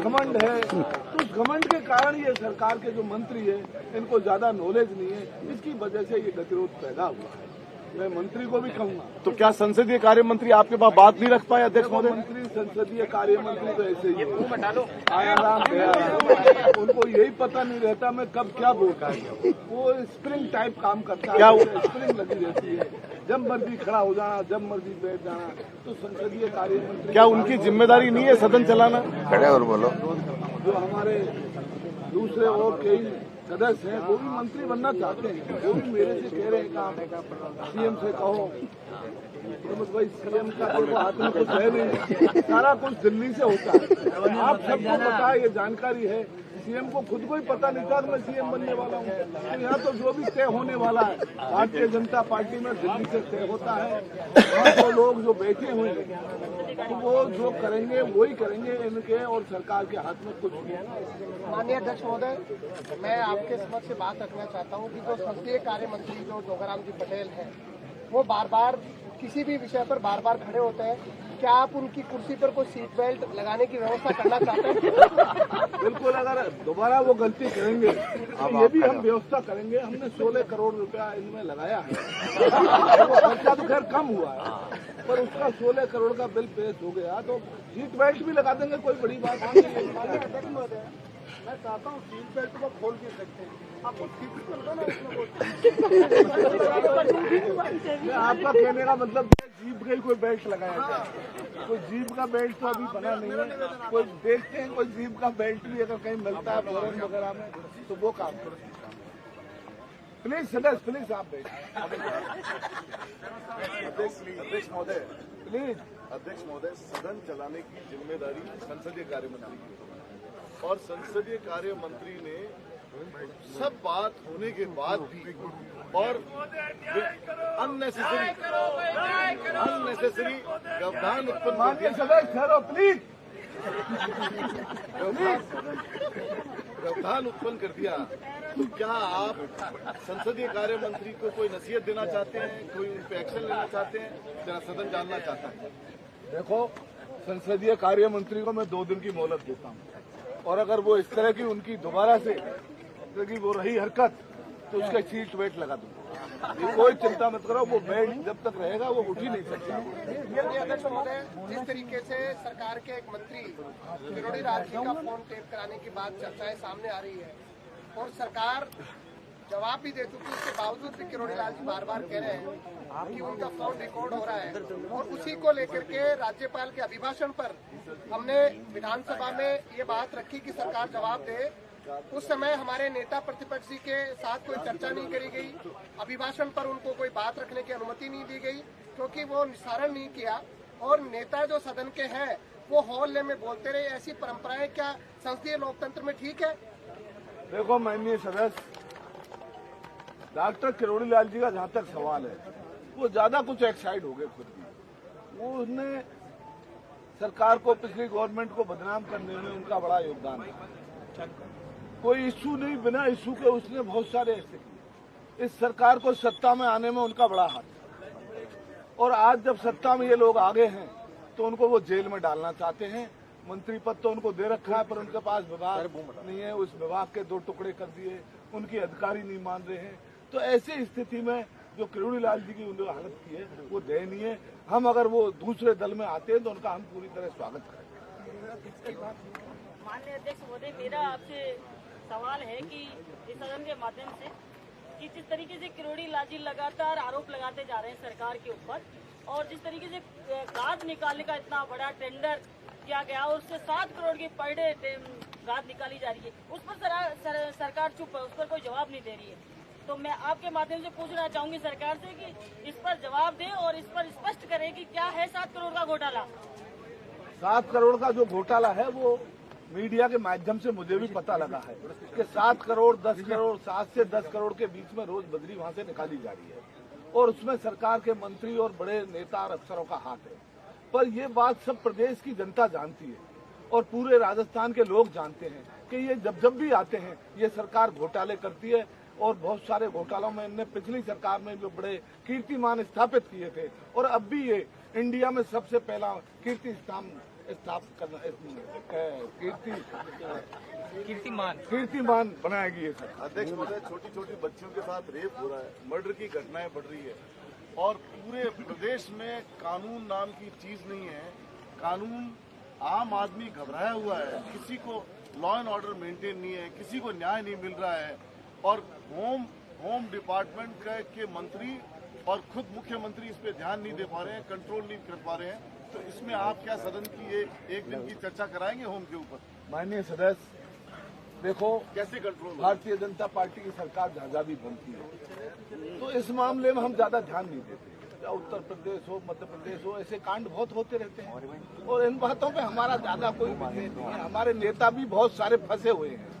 घमंड है। तो उस घमंड के कारण ये सरकार के जो मंत्री है इनको ज्यादा नॉलेज नहीं है, इसकी वजह से ये गतिरोध पैदा हुआ है। मैं मंत्री को भी कहूंगा। तो क्या संसदीय कार्य मंत्री आपके पास बात नहीं रख पाए अध्यक्ष महोदय? मंत्री संसदीय कार्य मंत्री तो ऐसे ही आया राम गया राम। उनको यही पता नहीं रहता मैं कब क्या बोलता हूँ। वो स्प्रिंग टाइप काम करता है, स्प्रिंग लगी रहती है, जब मर्जी खड़ा हो जाना, जब मर्जी बैठ जाना। तो संसदीय कार्य मंत्री क्या उनकी जिम्मेदारी नहीं है सदन चलाना? खड़े और बोलो। जो हमारे दूसरे और कई सदस्य हैं वो भी मंत्री बनना चाहते हैं, वो भी मेरे से कह रहे हैं काम सीएम से कहो। प्रमुख भाई सीएम का तो हाथ में कुछ है नहीं, सारा कुछ दिल्ली से होता है। आप सबको पता है, ये जानकारी है। सीएम को खुद को ही पता नहीं था कि मैं सीएम बनने वाला हूँ। तो यहाँ तो जो भी तय होने वाला है भारतीय जनता पार्टी में दिल्ली से तय होता है। वहाँ तो लोग जो बैठे हुए हैं तो वो जो करेंगे वही करेंगे, इनके और सरकार के हाथ में कुछ नहीं है। माननीय अध्यक्ष महोदय, मैं आपके समक्ष से बात रखना चाहता हूं कि जो संसदीय कार्य मंत्री जो जोगाराम जी पटेल हैं, वो बार बार किसी भी विषय पर बार बार खड़े होते हैं। क्या आप उनकी कुर्सी पर कोई सीट बेल्ट लगाने की व्यवस्था करना चाहते हैं? बिल्कुल, अगर दोबारा वो गलती करेंगे तो ये भी हम व्यवस्था करेंगे। हमने 16 करोड़ रुपया इनमें लगाया है। वो खर्चा तो खैर कम हुआ है, पर उसका 16 करोड़ का बिल पेश हो गया तो सीट बेल्ट भी लगा देंगे, कोई बड़ी बात नहीं है। मैं चाहता हूँ सीट बेल्ट को खोल के सकते हैं। आपको सीट बेल्ट ना आपका कहने का मतलब जीप का ही कोई बेल्ट लगाया जाए। कोई जीप का बेल्ट तो अभी बना नहीं है। कोई देखते हैं कोई जीप का बेल्ट भी अगर कहीं मिलता है फॉरेन वगैरह में तो वो काम करें। प्लीज सदस्य, प्लीज आप बैठ। अध्यक्ष महोदय, प्लीज। अध्यक्ष महोदय, सदन चलाने की जिम्मेदारी संसदीय कार्य मंत्री की है और संसदीय कार्य मंत्री ने सब बात होने के बाद भी और अननेसेसरी व्यवधान उत्पन्न कर दिया। सदस्य ठहरो प्लीज। व्यवधान उत्पन्न कर दिया, तो क्या आप संसदीय कार्य मंत्री को कोई नसीहत देना चाहते हैं, कोई उन पे एक्शन लेना चाहते हैं? जरा सदन जानना चाहता है। देखो, संसदीय कार्य मंत्री को मैं 2 दिन की मोहलत देता हूँ और अगर वो इस तरह की उनकी दोबारा से की वो रही हरकत तो उसका सीट बेल्ट लगा दूंगा। ये कोई चिंता मत करो, वो बेल्ट जब तक रहेगा वो उठ ही नहीं सकता। अध्यक्ष महोदय, जिस तरीके से सरकार के एक मंत्री किरोड़ी लाल जी का फोन टेप कराने की बात चर्चाएं सामने आ रही है और सरकार जवाब भी दे चुकी, उसके बावजूद भी किरोड़ी लाल जी बार बार कह रहे हैं कि उनका फोन रिकॉर्ड हो रहा है और उसी को लेकर के राज्यपाल के अभिभाषण पर हमने विधानसभा में ये बात रखी कि सरकार जवाब दे। उस समय हमारे नेता प्रतिपक्ष जी के साथ कोई चर्चा नहीं करी गई, अभिभाषण पर उनको कोई बात रखने की अनुमति नहीं दी गई क्योंकि वो निस्तारण नहीं किया और नेता जो सदन के हैं वो हॉल में बोलते रहे। ऐसी परंपराएं क्या संसदीय लोकतंत्र में ठीक है? देखो माननीय सदस्य, डॉक्टर किरोड़ी लाल जी का जहाँ तक सवाल है वो ज्यादा कुछ एक्साइड हो गए खुद भी। वो उसने सरकार को, पिछली गवर्नमेंट को बदनाम करने में उनका बड़ा योगदान है। कोई इश्यू नहीं, बिना इश्यू के उसने बहुत सारे ऐसे किए इस सरकार को सत्ता में आने में उनका बड़ा हाथ है। और आज जब सत्ता में ये लोग आ गए हैं तो उनको वो जेल में डालना चाहते हैं। मंत्री पद तो उनको दे रखा है, पर उनके पास विभाग नहीं है। उस विभाग के 2 टुकड़े कर दिए, उनकी अधिकारी नहीं मान रहे हैं। तो ऐसी स्थिति में जो किरोड़ी लाल जी की उन्होंने हालत की है वो दयनीय है। हम अगर वो दूसरे दल में आते हैं तो उनका हम पूरी तरह स्वागत करेंगे। माननीय अध्यक्ष महोदय, मेरा आपसे सवाल है कि इस सदन के माध्यम से कि जिस तरीके से किरोड़ी लाल जी लगातार आरोप लगाते जा रहे हैं सरकार के ऊपर, और जिस तरीके से गाद निकालने का इतना बड़ा टेंडर किया गया और उससे 7 करोड़ की पर डे गाद निकाली जा रही है, उस पर सरकार चुप है, उस पर कोई जवाब नहीं दे रही है। तो मैं आपके माध्यम से पूछना चाहूंगी सरकार से कि इस पर जवाब दें और इस पर स्पष्ट करें कि क्या है 7 करोड़ का घोटाला। 7 करोड़ का जो घोटाला है वो मीडिया के माध्यम से मुझे भी पता लगा है कि 7 करोड़ 10 करोड़ 7 से 10 करोड़ के बीच में रोज बजरी वहां से निकाली जा रही है, और उसमें सरकार के मंत्री और बड़े नेता और अफसरों का हाथ है। पर ये बात सब प्रदेश की जनता जानती है और पूरे राजस्थान के लोग जानते हैं कि ये जब भी आते हैं ये सरकार घोटाले करती है। और बहुत सारे घोटालों में इनने पिछली सरकार में जो बड़े कीर्तिमान स्थापित किए थे, और अब भी ये इंडिया में सबसे पहला कीर्तिमान बनाएगी ये सर। अध्यक्ष महोदय, छोटी छोटी बच्चियों के साथ रेप हो रहा है, मर्डर की घटनाएं बढ़ रही है, और पूरे प्रदेश में कानून नाम की चीज नहीं है। कानून, आम आदमी घबराया हुआ है, किसी को लॉ एंड ऑर्डर मेंटेन नहीं है, किसी को न्याय नहीं मिल रहा है, और होम डिपार्टमेंट के मंत्री और खुद मुख्यमंत्री इस पे ध्यान नहीं दे पा रहे हैं, कंट्रोल नहीं कर पा रहे हैं। तो इसमें आप क्या सदन की एक दिन की चर्चा कराएंगे होम के ऊपर? माननीय सदस्य, देखो कैसे कंट्रोल? भारतीय जनता पार्टी की सरकार जहाँ भी बनती है तो इस मामले में हम ज्यादा ध्यान नहीं देते। उत्तर प्रदेश हो, मध्य प्रदेश हो, ऐसे कांड बहुत होते रहते हैं और इन बातों पे हमारा ज्यादा कोई विषय नहीं है। हमारे नेता भी बहुत सारे फंसे हुए हैं,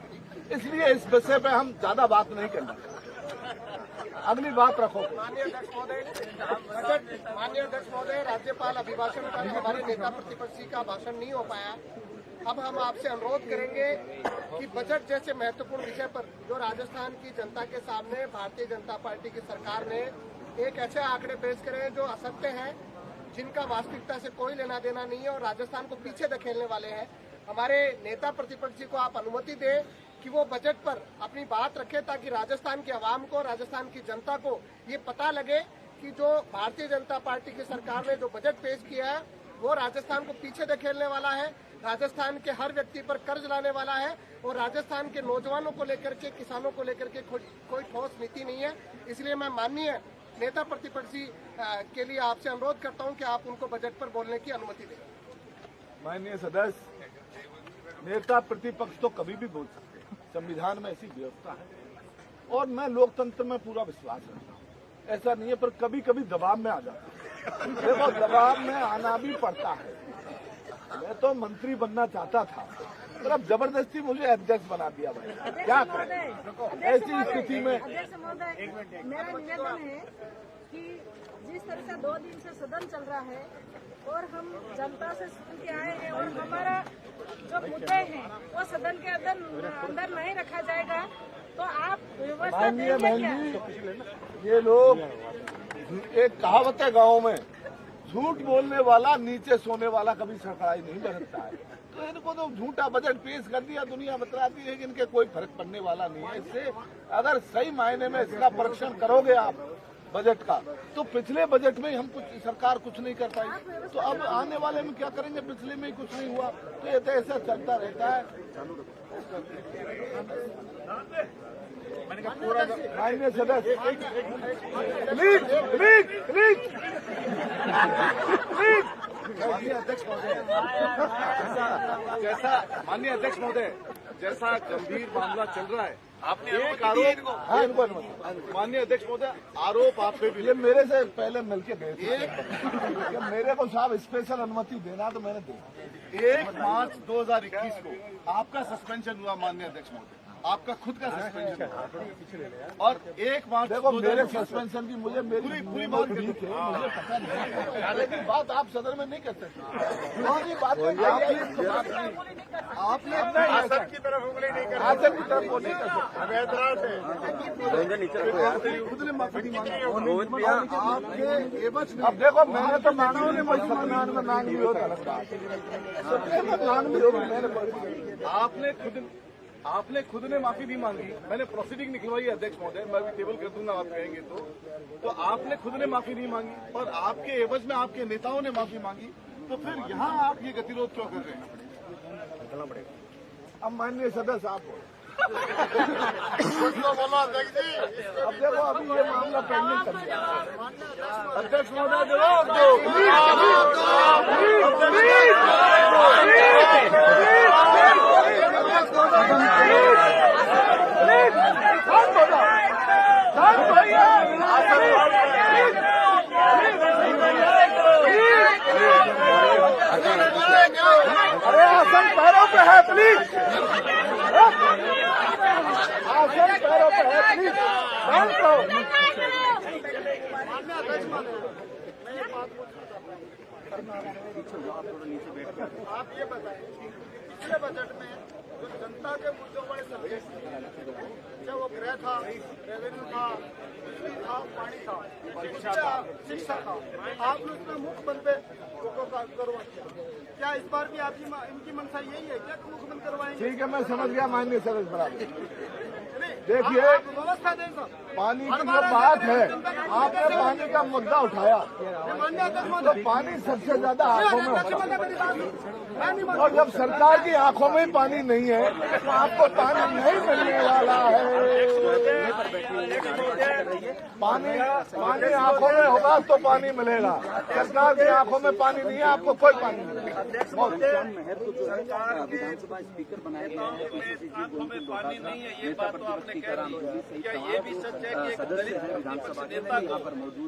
इसलिए इस विषय पे हम ज्यादा बात नहीं करना। अगली बात रखो। माननीय अध्यक्ष महोदय, राज्यपाल अभिभाषण पर हमारे नेता प्रतिपक्षी का भाषण नहीं हो पाया। अब हम आपसे अनुरोध करेंगे कि बजट जैसे महत्वपूर्ण विषय पर जो राजस्थान की जनता के सामने भारतीय जनता पार्टी की सरकार ने एक ऐसे आंकड़े पेश करे हैं जो असत्य हैं, जिनका वास्तविकता से कोई लेना देना नहीं है और राजस्थान को पीछे धकेलने वाले हैं। हमारे नेता प्रतिपक्षी को आप अनुमति दें कि वो बजट पर अपनी बात रखे, ताकि राजस्थान के अवाम को, राजस्थान की जनता को ये पता लगे कि जो भारतीय जनता पार्टी की सरकार ने जो बजट पेश किया है वो राजस्थान को पीछे धकेलने वाला है, राजस्थान के हर व्यक्ति पर कर्ज लाने वाला है और राजस्थान के नौजवानों को लेकर के, किसानों को लेकर के कोई ठोस नीति नहीं है। इसलिए मैं माननीय नेता प्रतिपक्षी के लिए आपसे अनुरोध करता हूं कि आप उनको बजट पर बोलने की अनुमति दें। माननीय सदस्य, नेता प्रतिपक्ष तो कभी भी बोल सकते हैं, संविधान में ऐसी व्यवस्था है और मैं लोकतंत्र में पूरा विश्वास रखता हूँ। ऐसा नहीं है, पर कभी कभी दबाव में आ जाता है। देखो, दबाव में आना भी पड़ता है। मैं तो मंत्री बनना चाहता था, पर अब जबरदस्ती मुझे अध्यक्ष बना दिया भाई, क्या करें ऐसी स्थिति में। मेरा निवेदन है कि जिस तरह से 2 दिन से सदन चल रहा है और हम जनता से सुन के आए हैं और हमारा जो मुद्दे हैं वो सदन के अंदर नहीं रखा जाएगा, तो आप व्यवस्था देंगे क्या? ये लोग, एक कहावत है गाँव में, झूठ बोलने वाला नीचे सोने वाला कभी सरकाई नहीं बरतता है। तो इनको तो झूठा बजट पेश कर दिया, दुनिया बतलाती है कि इनके कोई फर्क पड़ने वाला नहीं है। इससे अगर सही मायने में इसका परीक्षण करोगे आप बजट का, तो पिछले बजट में हम सरकार कुछ नहीं कर पाई, तो अब आने वाले में क्या करेंगे? पिछले में ही कुछ नहीं हुआ, तो ये तो ऐसा चलता रहता है। माननीय सदस्य, माननीय अध्यक्ष महोदय, जैसा गंभीर मामला चल रहा है, आपने एक आरोप, माननीय अध्यक्ष महोदय, आरोप आप पे भी, ये मेरे से पहले मिलके गए थे कि मेरे को साहब स्पेशल अनुमति देना, तो मैंने दी। 1 मार्च 2021 को आपका सस्पेंशन हुआ माननीय अध्यक्ष महोदय। आपका खुद का सस्पेंशन और 1 मार्च देखो मेरे सस्पेंशन की मुझे मेरी पूरी बात करनी थी, मुझे पता नहीं, लेकिन बात आप सदन में नहीं कर सकते। और ये बात आपने आसन की तरफ उंगली नहीं कर आसन की तरफ वो नहीं कर सकते। खुद ने माफी दी मांगी। आपके एवज में अब देखो मैंने तो मांगा उन्हें सत्यनारायण में मांग ली होता आपने खुद ने माफी भी मांगी, मैंने प्रोसीडिंग निकलवाई अध्यक्ष महोदय, मैं भी टेबल कर दूंगा आप कहेंगे तो आपने खुद ने माफी नहीं मांगी और आपके एवज में आपके नेताओं ने माफी मांगी, तो फिर यहाँ आप ये गतिरोध क्यों कर रहे हैं? अब माननीय सदस्य आप कुछ तो बोलो अध्यक्ष जी। अब देखो अभी ये मामला पेंडिंग कर दिया अध्यक्ष महोदय, जवाब दो। अरे आसन पैरों पे है प्लीज, आसन पैरों पे है प्लीज, शांत रहो। आप ये बताएं, पिछले बजट में जो जनता के मुद्दों बड़े सब्जेक्ट थे, चाहे वो गृह था, रेवेन्यू था, बिजली था, पानी था, शिक्षा था, आपने उसमें मुख बंद पे करवा दिया। क्या इस बार भी आपकी इनकी मंशा यही है क्या मुख बंद करवाएंगे? ठीक है, मैं समझ गया माननीय सदस्य बराबर। देखिए व्यवस्था दें सर, पानी की जो बात है, आपने पानी का मुद्दा उठाया, तो पानी सबसे ज्यादा आंखों में होता है, और जब सरकार की आंखों में पानी नहीं है तो आपको पानी नहीं मिलने वाला है। पानी आंखों में होगा तो पानी मिलेगा, सरकार की आंखों में पानी नहीं है, आपको कोई पानी नहीं मिलेगा। विधानसभा स्पीकर बनाए गए हैं, आंखों में पानी नहीं है, ये बात तो आपने कह दी। क्या ये भी सच है कि एक दलित विपक्ष नेता को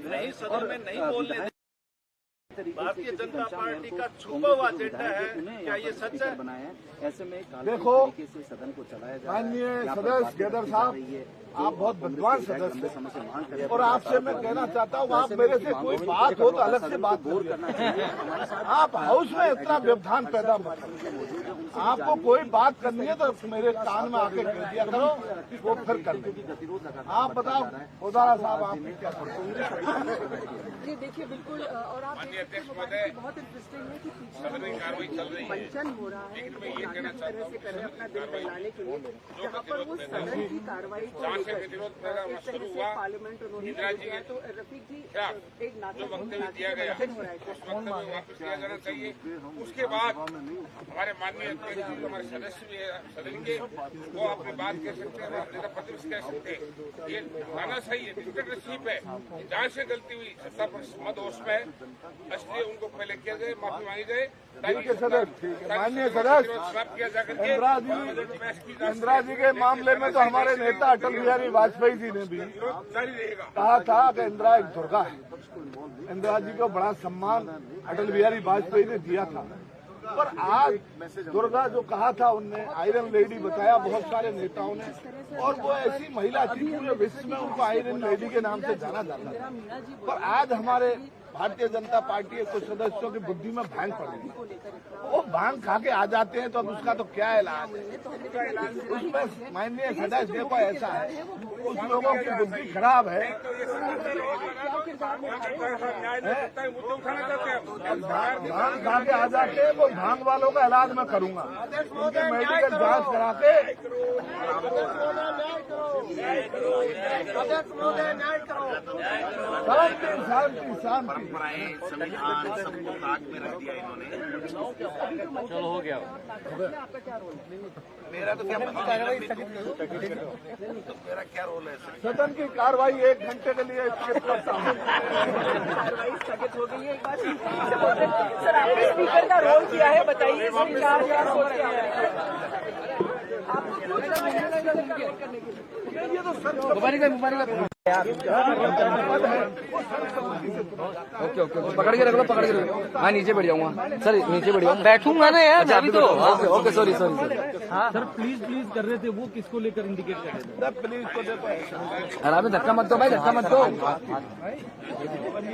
नहीं सदन में नहीं बोलने भारतीय जनता पार्टी का छुपा हुआ एजेंडा है, क्या ये सच है? ऐसे में देखो से सदन को चलाया माननीय सदस्य गेदर साहब, आप बहुत विद्वान सदस्य हैं और आपसे मैं कहना चाहता हूँ, आप मेरे से कोई बात हो तो अलग से बात करिए। आप हाउस में इतना व्यवधान पैदा मत करिए। आपको कोई बात करनी है तो मेरे कान में आके कह दिया करो, वो फिर कर लेंगे। आप बताओ उदारा साहब, आप क्या जी देखिए बिल्कुल, और आप बहुत इंटरेस्टिंग है कि पीछे मंचन हो रहा है तरह से कर रहे हैं अपना दिल बहलाने के लिए, जहाँ पर वो सदन की कार्रवाई को लेकर इस तरह से पार्लियामेंट उन्होंने किया। तो रफीक जी एक नाटक हो रहा है, वापस लिया जाना चाहिए। उसके बाद हमारे माननीय अध्यक्ष जी, हमारे सदस्य भी सदन के, वो अपनी बात कह सकते हैं, नेता प्रतिपक्ष कह सकते हैं। ये माना सही है, डिक्टेटरशिप है, जहाँ से गलती हुई सत्ता पर मदहोश में, इसलिए उनको पहले किया जाए, माफी मांगी जाए। ठीक है माननीय सदस्य, किया जाकर इंदिरा जी के मामले में तो हमारे नेता अटल बिहारी वाजपेयी जी ने भी जारी रहेगा। कहा था कि इंदिरा एक दुर्गा है। इंदिरा जी को बड़ा सम्मान अटल बिहारी वाजपेयी ने दिया था, पर आज दुर्गा जो कहा था उनने आयरन लेडी बताया बहुत सारे नेताओं ने, और वो ऐसी महिला थी पूरे विश्व में उनको आयरन लेडी के नाम से जाना जाता था। पर आज हमारे भारतीय जनता पार्टी के कुछ सदस्यों की बुद्धि में भांग पड़ गई, वो भांग खा के आ जाते हैं, तो अब उसका तो क्या इलाज है? उसमें माननीय सदस्य देखो ऐसा है, कुछ लोगों की बुद्धि खराब है, भांग खा के आ जाते हैं, वो भांग वालों का इलाज मैं करूंगा, उनके मेडिकल जांच करा के। शांति शांति शांति, संविधान सबको ताक में रख दिया इन्होंने। चलो हो गया। मेरा तो क्या मेरा क्या रोल है? सदन की कार्रवाई 1 घंटे के लिए स्किप करता हूँ। कार्रवाई स्थगित हो गई है। एक बार सर, आपने स्पीकर का रोल किया है, बताइए आपको ओके ओके पकड़ के रख लो मैं नीचे बैठ जाऊंगा सर, नीचे बैठ जाऊंगा, बैठूंगा ना यार अभी तो। ओके सॉरी सर प्लीज कर रहे थे वो, किसको लेकर इंडिकेट कर रहे थे? प्लीज को देखो, अरे अभी धक्का मत दो भाई, धक्का मत दो।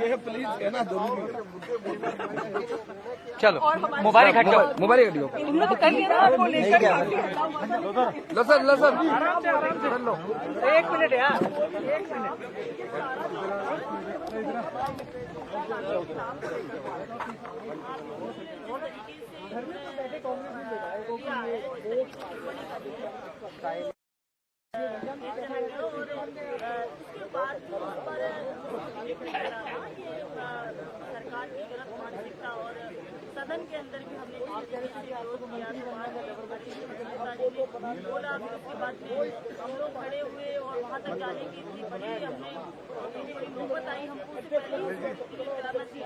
ये प्लीज कहना जरूरी है। चलो मोबाइल हट जाओ, मोबाइल हट जाओ। लो सर लो, एक मिनट यार, एक मिनट। सरकार की गलत मानसिकता और सदन के अंदर भी हमने बोला, फिर उसके बाद में हम लोग खड़े हुए और वहाँ तक जाने की इतनी बड़ी हमने नौबत आई, हमको उससे पहले ही कराना चाहिए,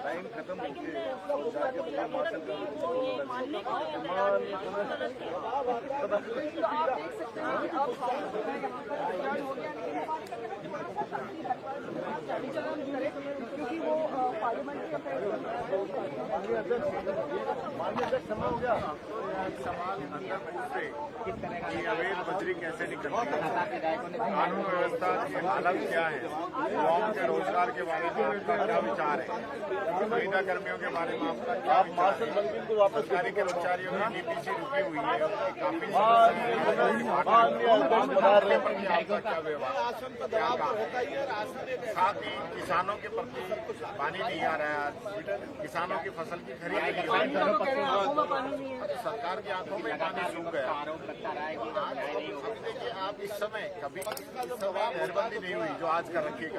लेकिन वो ये मानने को नहीं तैयार हुए, वो गलत है। तो आप देख सकते हैं कि अब क्योंकि वो पार्लियामेंट्री अफेयर्स समय हो गया। सवाल अंदर पूछे कि अवैध बजरी कैसे निकलती है, कानून व्यवस्था की हालत क्या है, गाँव के रोजगार के बारे में आपका क्या विचार है, संविदा कर्मियों के बारे में आपका क्या विचार है, सरकारी कर्मचारियों की डीपीसी रुकी हुई है, काफी आपका क्या व्यवहार, साथ ही किसानों के प्रति पानी नहीं आ रहा है, किसानों की फसल की खरीद नहीं हो रही, सरकार की आंखों में पानी सूख गया। अभी देखिए आप इस समय कभी मेहरबानी नहीं हुई जो आज कर रखी है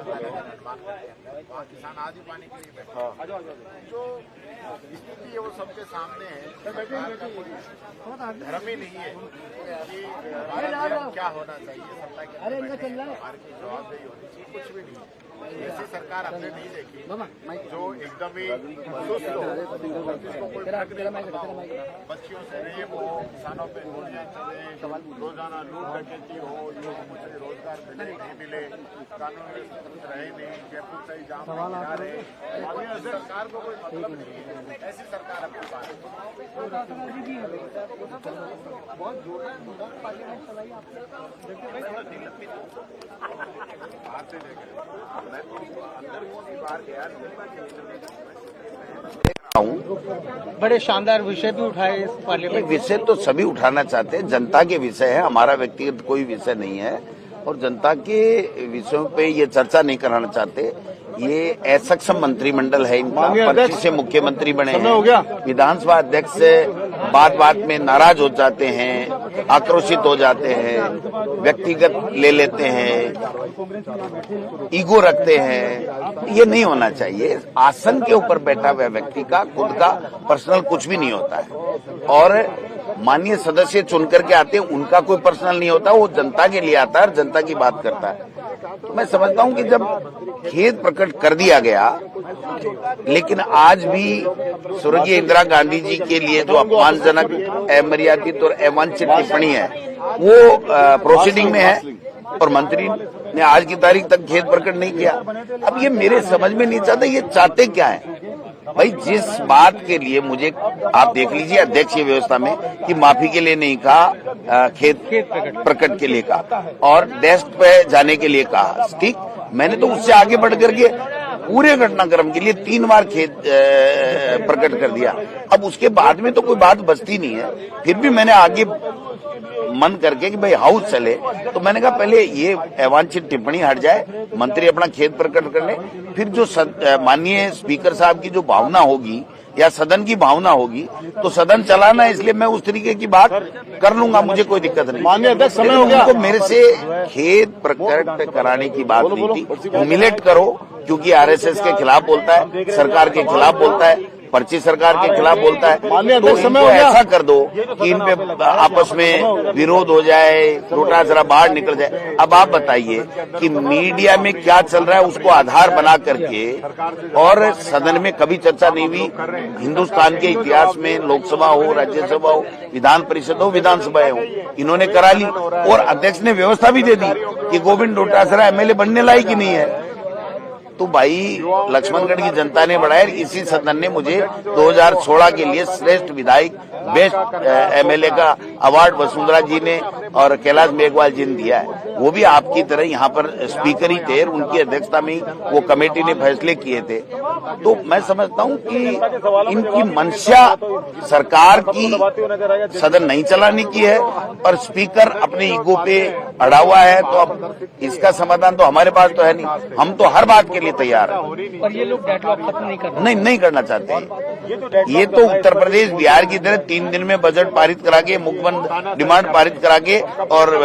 वहाँ किसान आज ही पानी के लिए बैठा, जो स्थिति है वो सबके सामने है। सरकार का कोई धर्म ही नहीं है कि क्या होना चाहिए, सत्ता के सरकार की जवाबदेही होनी चाहिए, कुछ भी नहीं। ऐसी सरकार हमने नहीं देखी जो एकदम ही सुस्त हो, बच्चियों से रेप हो, किसानों पे गोलियां चले, रोजाना लूट डकैती हो, युवकों से रोजगार मिले नहीं मिले, कानून व्यवस्था रहे नहीं, जयपुर से ही जाम लगा रहे, सरकार को कोई मतलब नहीं है। ऐसी सरकार अपने पास बहुत जोड़ा पार्लियामेंट चलाई आपने बड़े शानदार विषय भी उठाए इस पार्लियामेंट। विषय तो सभी उठाना चाहते हैं, जनता के विषय है, हमारा व्यक्तिगत कोई विषय नहीं है और जनता के विषयों पे ये चर्चा नहीं कराना चाहते। ये असक्षम मंत्रिमंडल है इनका, 25 से मुख्यमंत्री बने हैं, विधानसभा अध्यक्ष बात बात में नाराज हो जाते हैं, आक्रोशित हो जाते हैं, व्यक्तिगत ले लेते हैं, ईगो रखते हैं। ये नहीं होना चाहिए। आसन के ऊपर बैठा हुआ व्यक्ति का खुद का पर्सनल कुछ भी नहीं होता है और माननीय सदस्य चुन करके आते हैं, उनका कोई पर्सनल नहीं होता, वो जनता के लिए आता है और जनता की बात करता है। मैं समझता हूं कि जब खेद प्रकट कर दिया गया, लेकिन आज भी स्वर्गीय इंदिरा गांधी जी के लिए जो अपमानजनक, अमर्यादित और अवांछित टिप्पणी है वो प्रोसीडिंग में है और मंत्री ने आज की तारीख तक खेद प्रकट नहीं किया। अब ये मेरे समझ में नहीं चाहता ये चाहते क्या है भाई। जिस बात के लिए मुझे आप देख लीजिए अध्यक्ष की व्यवस्था में कि माफी के लिए नहीं कहा, खेद प्रकट के लिए कहा और डेस्क पे जाने के लिए कहा, ठीक। मैंने तो उससे आगे बढ़ करके पूरे घटनाक्रम के लिए 3 बार खेद प्रकट कर दिया। अब उसके बाद में तो कोई बात बचती नहीं है। फिर भी मैंने आगे मन करके कि भाई हाउस चले, तो मैंने कहा पहले ये अवांछित टिप्पणी हट जाए, मंत्री अपना खेद प्रकट कर ले, फिर जो माननीय स्पीकर साहब की जो भावना होगी या सदन की भावना होगी तो सदन चलाना है, इसलिए मैं उस तरीके की बात कर लूंगा, मुझे कोई दिक्कत नहीं। माननीय अध्यक्ष समय हो गया, मेरे से खेद प्रकट कराने की बात नहीं थी। ह्यूमिलेट करो क्योंकि आरएसएस के खिलाफ बोलता है, सरकार के खिलाफ बोलता है, पर्ची सरकार के खिलाफ बोलता है, तो इनको ऐसा कर दो कि इन पे आपस में विरोध हो जाए, डोटासरा बाहर निकल जाए। अब आप बताइए कि मीडिया में क्या चल रहा है उसको आधार बना करके, और सदन में कभी चर्चा नहीं हुई। हिंदुस्तान के इतिहास में लोकसभा हो, राज्यसभा हो, विधान परिषद हो, विधानसभा हो, इन्होंने करा ली और अध्यक्ष ने व्यवस्था भी दे दी कि गोविंद डोटासरा एमएलए बनने लायक ही नहीं है। तो भाई लक्ष्मणगढ़ की जनता ने बढ़ाया। इसी सदन ने मुझे 2016 के लिए श्रेष्ठ विधायक, बेस्ट एमएलए का अवार्ड वसुंधरा जी ने और कैलाश मेघवाल जी ने दिया है। वो भी आपकी तरह यहाँ पर स्पीकर ही थे, उनकी अध्यक्षता में वो कमेटी ने फैसले किए थे। तो मैं समझता हूँ कि इनकी मंशा सरकार की सदन नहीं चलाने की है, और स्पीकर अपने ईगो पे अड़ा हुआ है। तो अब इसका समाधान तो हमारे पास तो है नहीं, हम तो हर बात के लिए तैयार है। पर ये लोग डेडलॉक खत्म नहीं करना चाहते हैं। ये तो उत्तर प्रदेश बिहार की तरह 3 दिन में बजट पारित करा के, मुख्यमंत्री डिमांड पारित करा के, और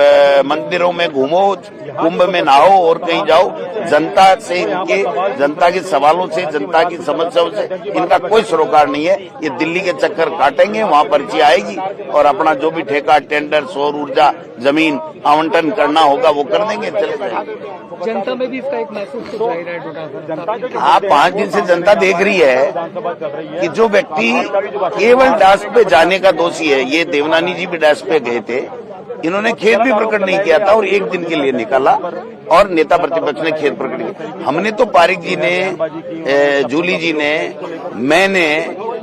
मंदिरों में घूमो, कुंभ में नहाओ और कहीं जाओ। जनता से, इनके जनता के सवालों से, जनता की समस्याओं से इनका कोई सरोकार नहीं है। ये दिल्ली के चक्कर काटेंगे, वहाँ पर्ची आएगी और अपना जो भी ठेका, टेंडर, सौर ऊर्जा, जमीन आवंटन करना होगा वो कर देंगे, चले जाएंगे। जनता में भी इसका एक महसूस हाँ, 5 दिन से जनता देख रही है कि जो व्यक्ति केवल डास्क पे जाने का दोषी है, ये देवनानी जी भी डास्क पे गए थे, इन्होंने खेद भी प्रकट नहीं किया था और 1 दिन के लिए निकाला, और नेता प्रतिपक्ष ने खेद प्रकट किया। हमने तो पारिक जी ने, जूली जी ने, मैंने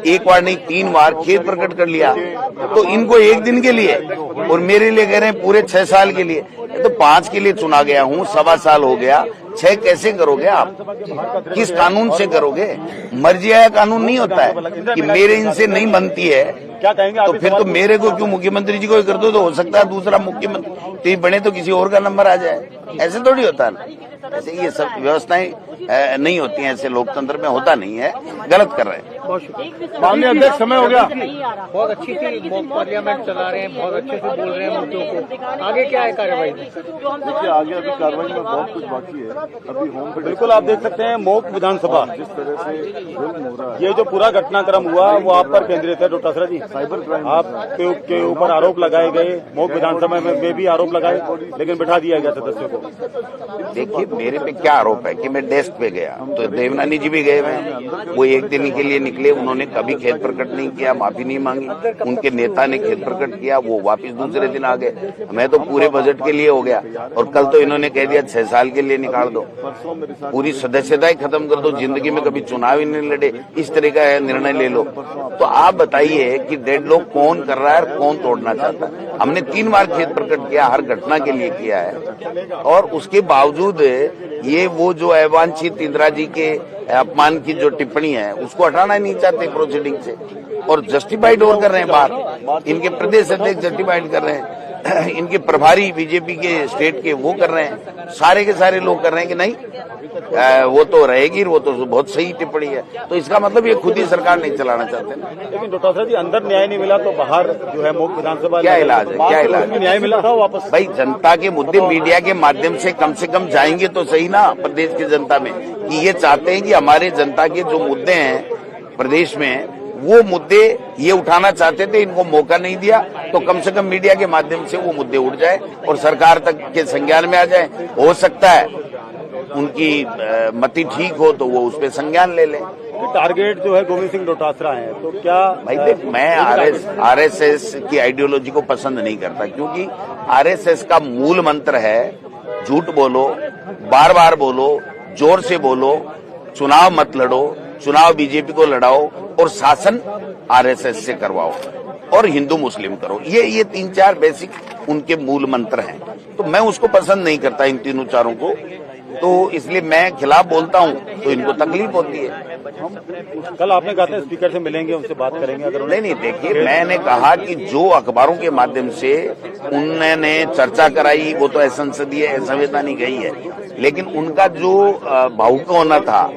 1 बार नहीं 3 बार खेद प्रकट कर लिया। तो इनको 1 दिन के लिए और मेरे लिए कह रहे हैं पूरे 6 साल के लिए। तो 5 के लिए चुना गया हूँ, 1.25 साल हो गया, 6 कैसे करोगे आप? किस कानून से करोगे? मर्जी आया कानून नहीं होता है कि मेरे इनसे नहीं बनती है, क्या कहेंगे? तो फिर तो मेरे को क्यों, मुख्यमंत्री जी को ही कर दो, तो हो सकता है दूसरा मुख्यमंत्री बने तो किसी और का नंबर आ जाए। ऐसे थोड़ी होता है, ऐसे ये सब व्यवस्थाएं नहीं होती हैं, ऐसे लोकतंत्र में होता नहीं है। गलत कर रहे हैं। माननीय अध्यक्ष, समय हो गया। बहुत अच्छी थी, पार्लियामेंट चला रहे हैं, बहुत अच्छे से बोल रहे हैं मुद्दों को। आगे क्या है कार्रवाई? देखिए, आगे अभी कार्रवाई में बहुत कुछ बाकी है। अभी होम बिल्कुल आप देख सकते हैं मोक विधानसभा, जिस तरह से जुल्म हो रहा है, ये जो पूरा घटनाक्रम हुआ वो आप पर केंद्रित है डोटासरा जी। साइबर क्राइम आपके ऊपर आरोप लगाए गए, मोक विधानसभा में भी आरोप लगाए, लेकिन बिठा दिया गया सदस्यों को। देखिए, मेरे पे क्या आरोप है कि मैं डेस्क पे गया, तो देवनानी जी भी गए हुए, वो 1 दिन के लिए निकले, उन्होंने कभी खेद प्रकट नहीं किया, माफी नहीं मांगी। उनके नेता ने खेद प्रकट किया, वो वापस दूसरे दिन आ गए। मैं तो पूरे बजट के लिए हो गया, और कल तो इन्होंने कह दिया 6 साल के लिए निकाल दो, पूरी सदस्यता ही खत्म कर दो, जिंदगी में कभी चुनाव ही नहीं लड़े, इस तरह का निर्णय ले लो। तो आप बताइए कि डेडलॉक कौन कर रहा है और कौन तोड़ना चाहता है? हमने 3 बार खेद प्रकट किया, हर घटना के लिए किया है, और उसके बावजूद ये वो जो अवांछित इंदिरा जी के अपमान की जो टिप्पणी है उसको हटाना नहीं चाहते प्रोसीडिंग से, और जस्टिफाइड और कर रहे हैं बात। इनके प्रदेश अध्यक्ष जस्टिफाइड कर रहे हैं, इनके प्रभारी बीजेपी के स्टेट के वो कर रहे हैं, सारे के सारे लोग कर रहे हैं कि नहीं वो तो रहेगी, वो तो बहुत सही टिप्पणी है। तो इसका मतलब ये खुद ही सरकार नहीं चलाना चाहते। लेकिन डोटासरा जी, अंदर न्याय नहीं मिला तो बाहर जो है मोक विधानसभा क्या इलाज है? क्या इलाज है? न्याय मिला था वापस। भाई, जनता के मुद्दे मीडिया के माध्यम से कम जाएंगे तो सही ना प्रदेश की जनता में, कि ये चाहते हैं कि हमारे जनता के जो मुद्दे हैं प्रदेश में, वो मुद्दे ये उठाना चाहते थे, इनको मौका नहीं दिया, तो कम से कम मीडिया के माध्यम से वो मुद्दे उठ जाए और सरकार तक के संज्ञान में आ जाए। हो सकता है उनकी मति ठीक हो तो वो उस पर संज्ञान ले लें। टारगेट जो है गोविंद सिंह डोटासरा है, तो क्या? भाई देख, मैं आरएसएस की आइडियोलॉजी को पसंद नहीं करता, क्योंकि आरएसएस का मूल मंत्र है झूठ बोलो, बार बार बोलो, जोर से बोलो, चुनाव मत लड़ो, चुनाव बीजेपी को लड़ाओ और शासन आरएसएस से करवाओ और हिंदू मुस्लिम करो। ये 3-4 बेसिक उनके मूल मंत्र हैं। तो मैं उसको पसंद नहीं करता, इन तीनों चारों को, तो इसलिए मैं खिलाफ बोलता हूं तो इनको तकलीफ होती है। कल आपने कहा था स्पीकर से मिलेंगे, उनसे बात करेंगे अगर नहीं, देखिए, मैंने कहा कि जो अखबारों के माध्यम से उन्होंने चर्चा कराई वो तो संसदीय संवैधानिक गई है, लेकिन उनका जो भावुक होना था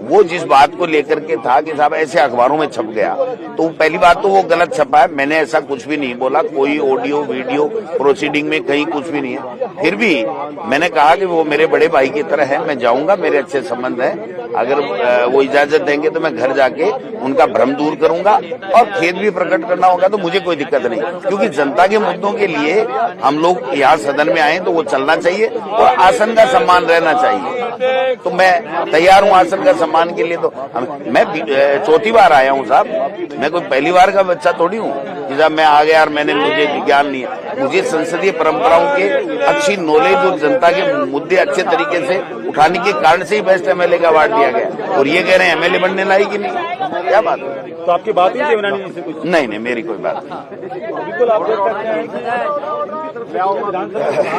वो जिस बात को लेकर के था कि साहब ऐसे अखबारों में छप गया, तो पहली बात तो वो गलत छपा है। मैंने ऐसा कुछ भी नहीं बोला, कोई ऑडियो वीडियो प्रोसीडिंग में कहीं कुछ भी नहीं है। फिर भी मैंने कहा कि वो मेरे बड़े भाई की तरह है, मैं जाऊंगा, मेरे अच्छे संबंध है, अगर वो इजाजत देंगे तो मैं घर जाके उनका भ्रम दूर करूंगा और खेद भी प्रकट करना होगा तो मुझे कोई दिक्कत नहीं, क्योंकि जनता के मुद्दों के लिए हम लोग यहाँ सदन में आए तो वो चलना चाहिए और आसन का सम्मान रहना चाहिए। तो मैं तैयार हूँ आसन का सम्मान के लिए। तो मैं चौथी बार आया हूँ साहब, मैं कोई पहली बार का बच्चा थोड़ी हूँ कि साहब मैं आ गया और मैंने मुझे ज्ञान नहीं है। मुझे संसदीय परंपराओं के अच्छी नॉलेज और जनता के मुद्दे अच्छे तरीके से उठाने के कारण से ही बेस्ट एमएलए का अवार्ड दिया गया, और ये कह रहे हैं एमएलए बनने लायक ही नहीं, क्या बात है? तो आपकी बात ही देवनानी जी से कुछ नहीं, मेरी कोई बात नहीं। बिल्कुल आप देख सकते हैं कि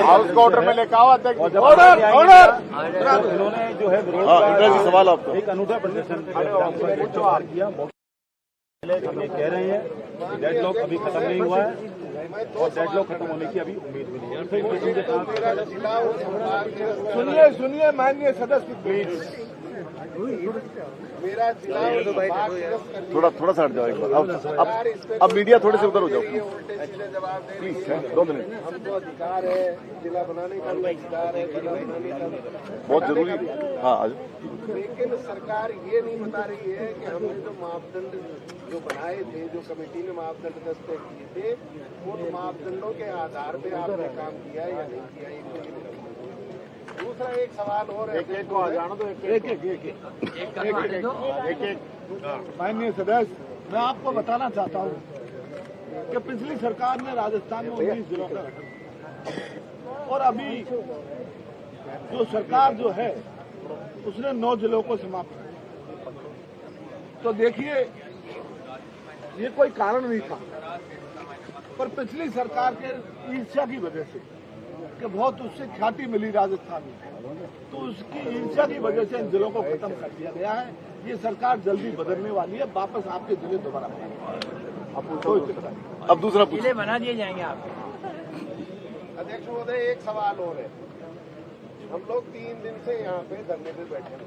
हाउस का ऑर्डर में लेकर आओ अध्यक्ष। उन्होंने जो है विरोध सवाल आपको एक अनूठा प्रदर्शन किया। हम ये कह रहे हैं कि डेडलॉक अभी खत्म नहीं हुआ है और डेडलॉक खत्म होने की अभी उम्मीद भी नहीं है। सुनिए माननीय सदस्य प्लीज, मेरा जिला थोड़ा सा हट जाओ एक बार। अब मीडिया थोड़े से उधर हो जाओ प्लीज, 2 मिनट। हमको अधिकार है, जिला बनाने का भी अधिकार है, जिला बनाने का बहुत जरूरी। हाँ, लेकिन सरकार ये नहीं बता रही है कि हमने जो मापदंड जो बनाए थे, जो कमेटी ने मापदंड दस्तखत किए थे, उन मापदंडों के आधार पे आपने काम किया या नहीं किया। दूसरा एक सवाल और है, एक को आ जाना तो एक माननीय सदस्य, मैं आपको बताना चाहता हूँ कि पिछली सरकार ने राजस्थान में 19 जिलों का गठन, और अभी जो सरकार जो है उसने 9 जिलों को समाप्त किया। तो देखिए, ये कोई कारण नहीं था, पर पिछली सरकार के ईर्ष्या की वजह से कि बहुत उससे ख्याति मिली राजस्थान में, तो उसकी ईर्ष्या की वजह से इन जिलों को खत्म कर दिया गया है। ये सरकार जल्दी बदलने वाली है, वापस आपके जिले दोबारा अब दूसरा जिले बना दिए जाएंगे आपके। अध्यक्ष महोदय, एक सवाल और है। हम लोग 3 दिन से यहाँ पे धरने पे बैठे हैं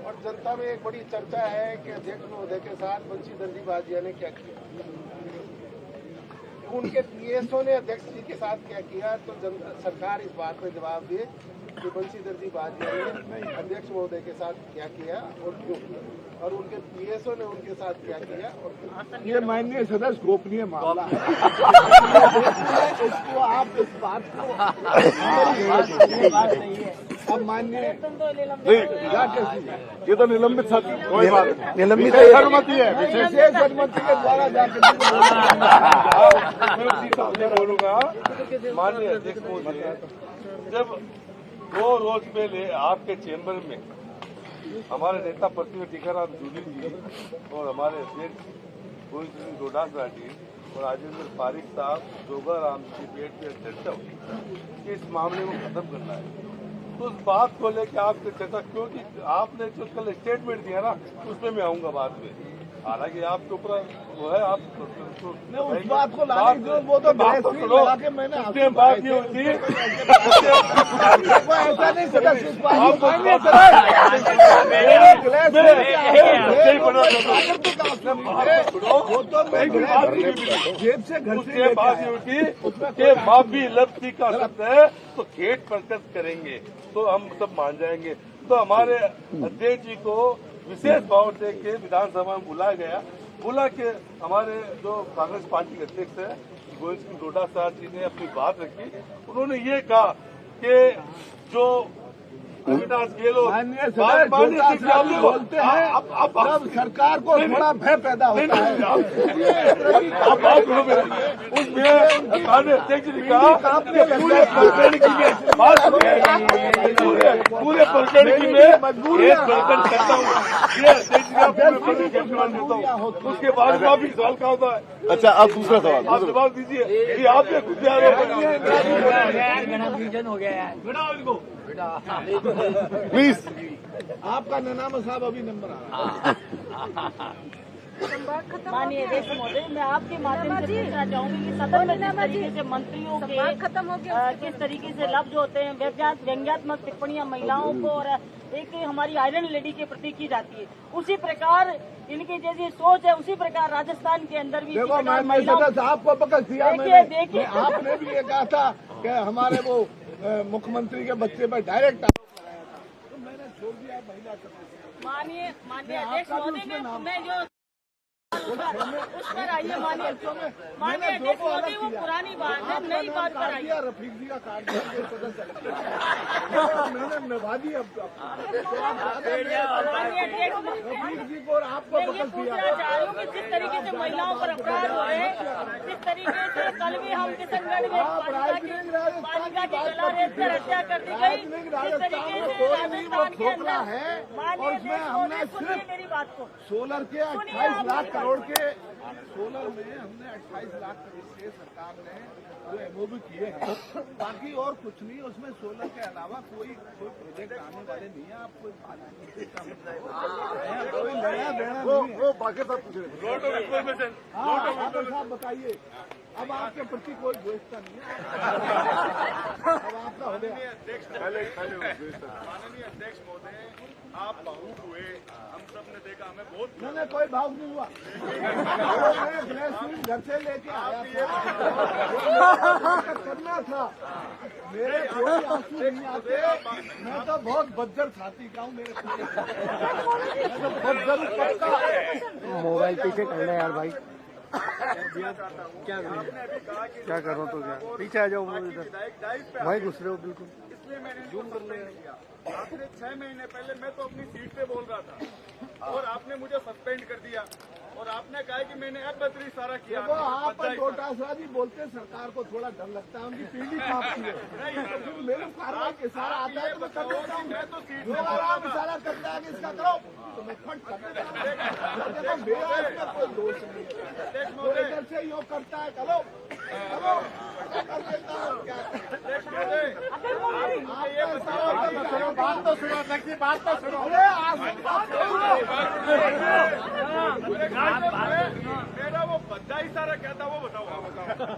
और जनता में एक बड़ी चर्चा है कि अध्यक्ष महोदय के साथ बंशी दर्जी बाजिया ने क्या किया, उनके पीएसओ ने अध्यक्ष जी के साथ क्या किया। तो सरकार इस बात पे जवाब दे कि बंशी दर्जी बाजिया ने अध्यक्ष महोदय के साथ क्या किया और क्यों किया, और उनके पीएसओ ने उनके साथ क्या किया और क्यों। ये माननीय सदस्य गोपनीय मामला है, इसको आप इस बात को अब माननीय ये तो निलंबित साथी निलंबित अनुमति है, विशेष अनुमति के द्वारा जाकर बोलूंगा। माननीय अध्यक्ष महोदय, जब 2 रोज पहले आपके चेंबर में हमारे नेता प्रतिनिधि टीकाराम जूली जी और हमारे अध्यक्ष गोविंद सिंह डोडासरा जी और राजेंद्र पारिक साहब जोगाराम जी पेट पे चर्चा हुई, इस मामले को खत्म करना है। तो उस बात को लेकर आपसे चर्चा, क्योंकि आपने जो कल स्टेटमेंट दिया ना, उसमें मैं आऊंगा बाद में। हालांकि आपके ऊपर वो है, आप उस बात को लाने जो वो तो बात तो लगा के मैंने आपसे बात की होती है, ऐसा नहीं सकता। वो तो जेब से घर से बात होती कि माफी लफ्जी का शब्द है तो खेत प्रकट करेंगे तो हम सब मान जाएंगे। तो हमारे अध्यक्ष जी को विशेष भाव दे के विधानसभा में बुला के हमारे जो कांग्रेस पार्टी के अध्यक्ष है गोविंद सिंह डोडासरा जी ने अपनी बात रखी। उन्होंने ये कहा कि जो अविनाश गहलोत बोलते हैं, अब सरकार को थोड़ा भय पैदा होता है। उसमें अध्यक्ष ने कहा पूरे प्रकरण की मैं एक प्रकरण करता हूँ, उसके बाद काफी सवाल का होता है। अच्छा, अब दूसरा सवाल, आप जवाब दीजिए कि आपने खुद हो गया है प्लीज। आपका नाम साहब अभी नंबर आ रहा है। माननीय अध्यक्ष महोदय, मैं आपके माध्यम से पूछना चाहूंगी कि सदन में जिस तरीके से मंत्रियों के खत्म हो गया, किस तरीके से लफ्ज होते हैं, व्यंग्यात्मक टिप्पणियां महिलाओं को और एक हमारी आयरन लेडी के प्रति की जाती है, उसी प्रकार इनकी जैसी सोच है, उसी प्रकार राजस्थान के अंदर भी आपको पकड़ दिया। देखिए आपने भी ये कहा था कि हमारे वो मुख्यमंत्री के बच्चे पर डायरेक्ट आरोप लगाया था, तो मैंने छोड़ दिया महिला माननीय अध्यक्ष महोदय, मैं जो उस पर आइए। माननीय अध्यक्ष महोदय, वो पुरानी बात है, नई बात पर आइए। रफीक जी का कार्ड मैंने निभा दी। अब माननीय अध्यक्ष रफीक जी को और आपको मैं ये पूछना चाह रही हूँ कि जिस तरीके से महिलाओं पर अपराध हुए, जिस तरीके से कल भी हम किशनगढ़ में बालिका की जला रेत कर हत्या कर दी गई, जिस तरीके से राजस्थान के अंदर है। माननीय अध्यक्ष महोदय, सुनिए मेरी बात को। सोलर के 28 लाख करोड़ के सोलर में हमने 28 लाख करोड़ के सरकार ने जो एमओबी किए हैं, बाकी और कुछ नहीं। उसमें सोलर के अलावा कोई प्रोजेक्ट आने वाले नहीं है। आप कोई नया देना वो बाकी सब पूछ रहे। साहब बताइए, अब आपके प्रति कोई द्वेषता नहीं है। अब आपका हो गया। माननीय अध्यक्ष महोदय, आप भावुक हुए, हम सब ने देखा, हमें बहुत मैंने कोई भाव नहीं हुआ। घर से लेके आया था, करना था। मेरे कोई आंसू नहीं आते। मैं तो बहुत बज्जर छाती का हूँ। मेरे मोबाइल पीछे कर ले यार भाई। क्या कर रहा तो क्या पीछे आ जाओ भाई, घुस रहे हो बिल्कुल। इसलिए मैंने जूम कर लिया। आपने 6 महीने पहले मैं तो अपनी सीट पे बोल रहा था और आपने मुझे सस्पेंड कर दिया और आपने कहा कि मैंने अभद्र इशारा किया। देखो, आप डोटासरा जी बोलते सरकार को थोड़ा डर लगता है, उनकी पीढ़ी काफी है। मेरे कार्रवाई के इशारा आता है तो मैं कर देता हूँ। मैं तो सीट आप इशारा करता है कि इसका करो तो मैं फट कर देता हूँ। देखो, मेरा इसमें कोई दोष नहीं है। इधर से योग करता है, करो कर देता हूँ। क्या बात तो सुनो, बात तो सुनो। मेरा वो भद्दा इशारा क्या था वो बताओ।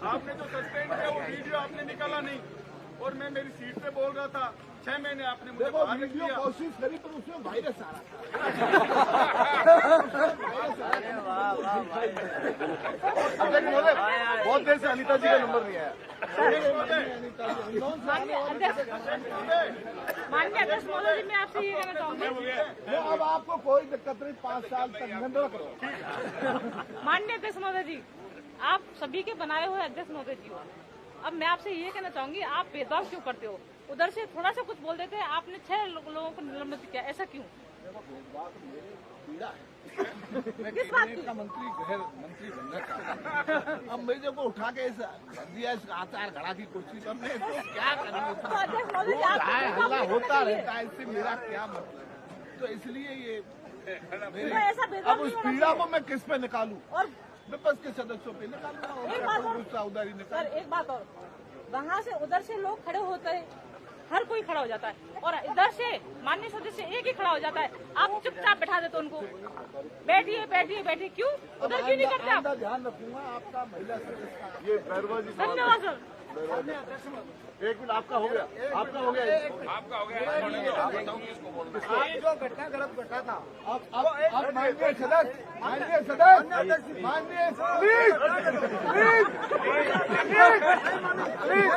आपने जो सस्पेंड किया वो वीडियो आपने निकाला नहीं और मैं मेरी सीट पे बोल रहा था। 6 महीने आपने मुझे बाहर वीडियो किया। कोशिश करी पर उसमें वायरस आ रहा बहुत देर से अनिता जी का नंबर नहीं आया। माननीय अध्यक्ष महोदय जी, मैं आपसे ये कहना चाहूँगी, अब आपको कोई दिक्कत नहीं। 5 साल तक निबंधन करो। माननीय अध्यक्ष महोदय जी, आप सभी के बनाए हुए अध्यक्ष महोदय जी हो। अब मैं आपसे ये कहना चाहूंगी, आप भेदभाव क्यों करते हो? उधर से थोड़ा सा कुछ बोल देते हैं, आपने 6 लोगों को निलंबित किया, ऐसा क्यों? किस बात का मंत्री गृह मंत्री बनने का। अब मेरे को उठा के दिया इस आचार घड़ा की कुर्सी पर, मैं तो क्या करूँ? हल्ला होता रहता है, इससे मेरा क्या मतलब। तो इसलिए ये अब उस पीड़ा को मैं किस पे निकालूं? और विपक्ष के सदस्यों पे निकालूंगा। गुस्सा उधारी निकाल। सर एक बात और, वहाँ से उधर से लोग खड़े होते हैं, हर कोई खड़ा हो जाता है और इधर से माननीय सदस्य एक ही खड़ा हो जाता है। आप चुपचाप बैठा देते उनको, बैठिए बैठिए बैठिए, क्यों उधर क्यों नहीं करते आप? ध्यान रखूंगा आपका महिला सदस्य। ये बैरवाजी। धन्यवाद सर। एक मिनट, आपका हो गया, आपका हो गया, आपका हो गया। जो घटना गलत घटना था, अब माननीय सदस्य, माननीय सदस्य, माननीय प्लीज प्लीज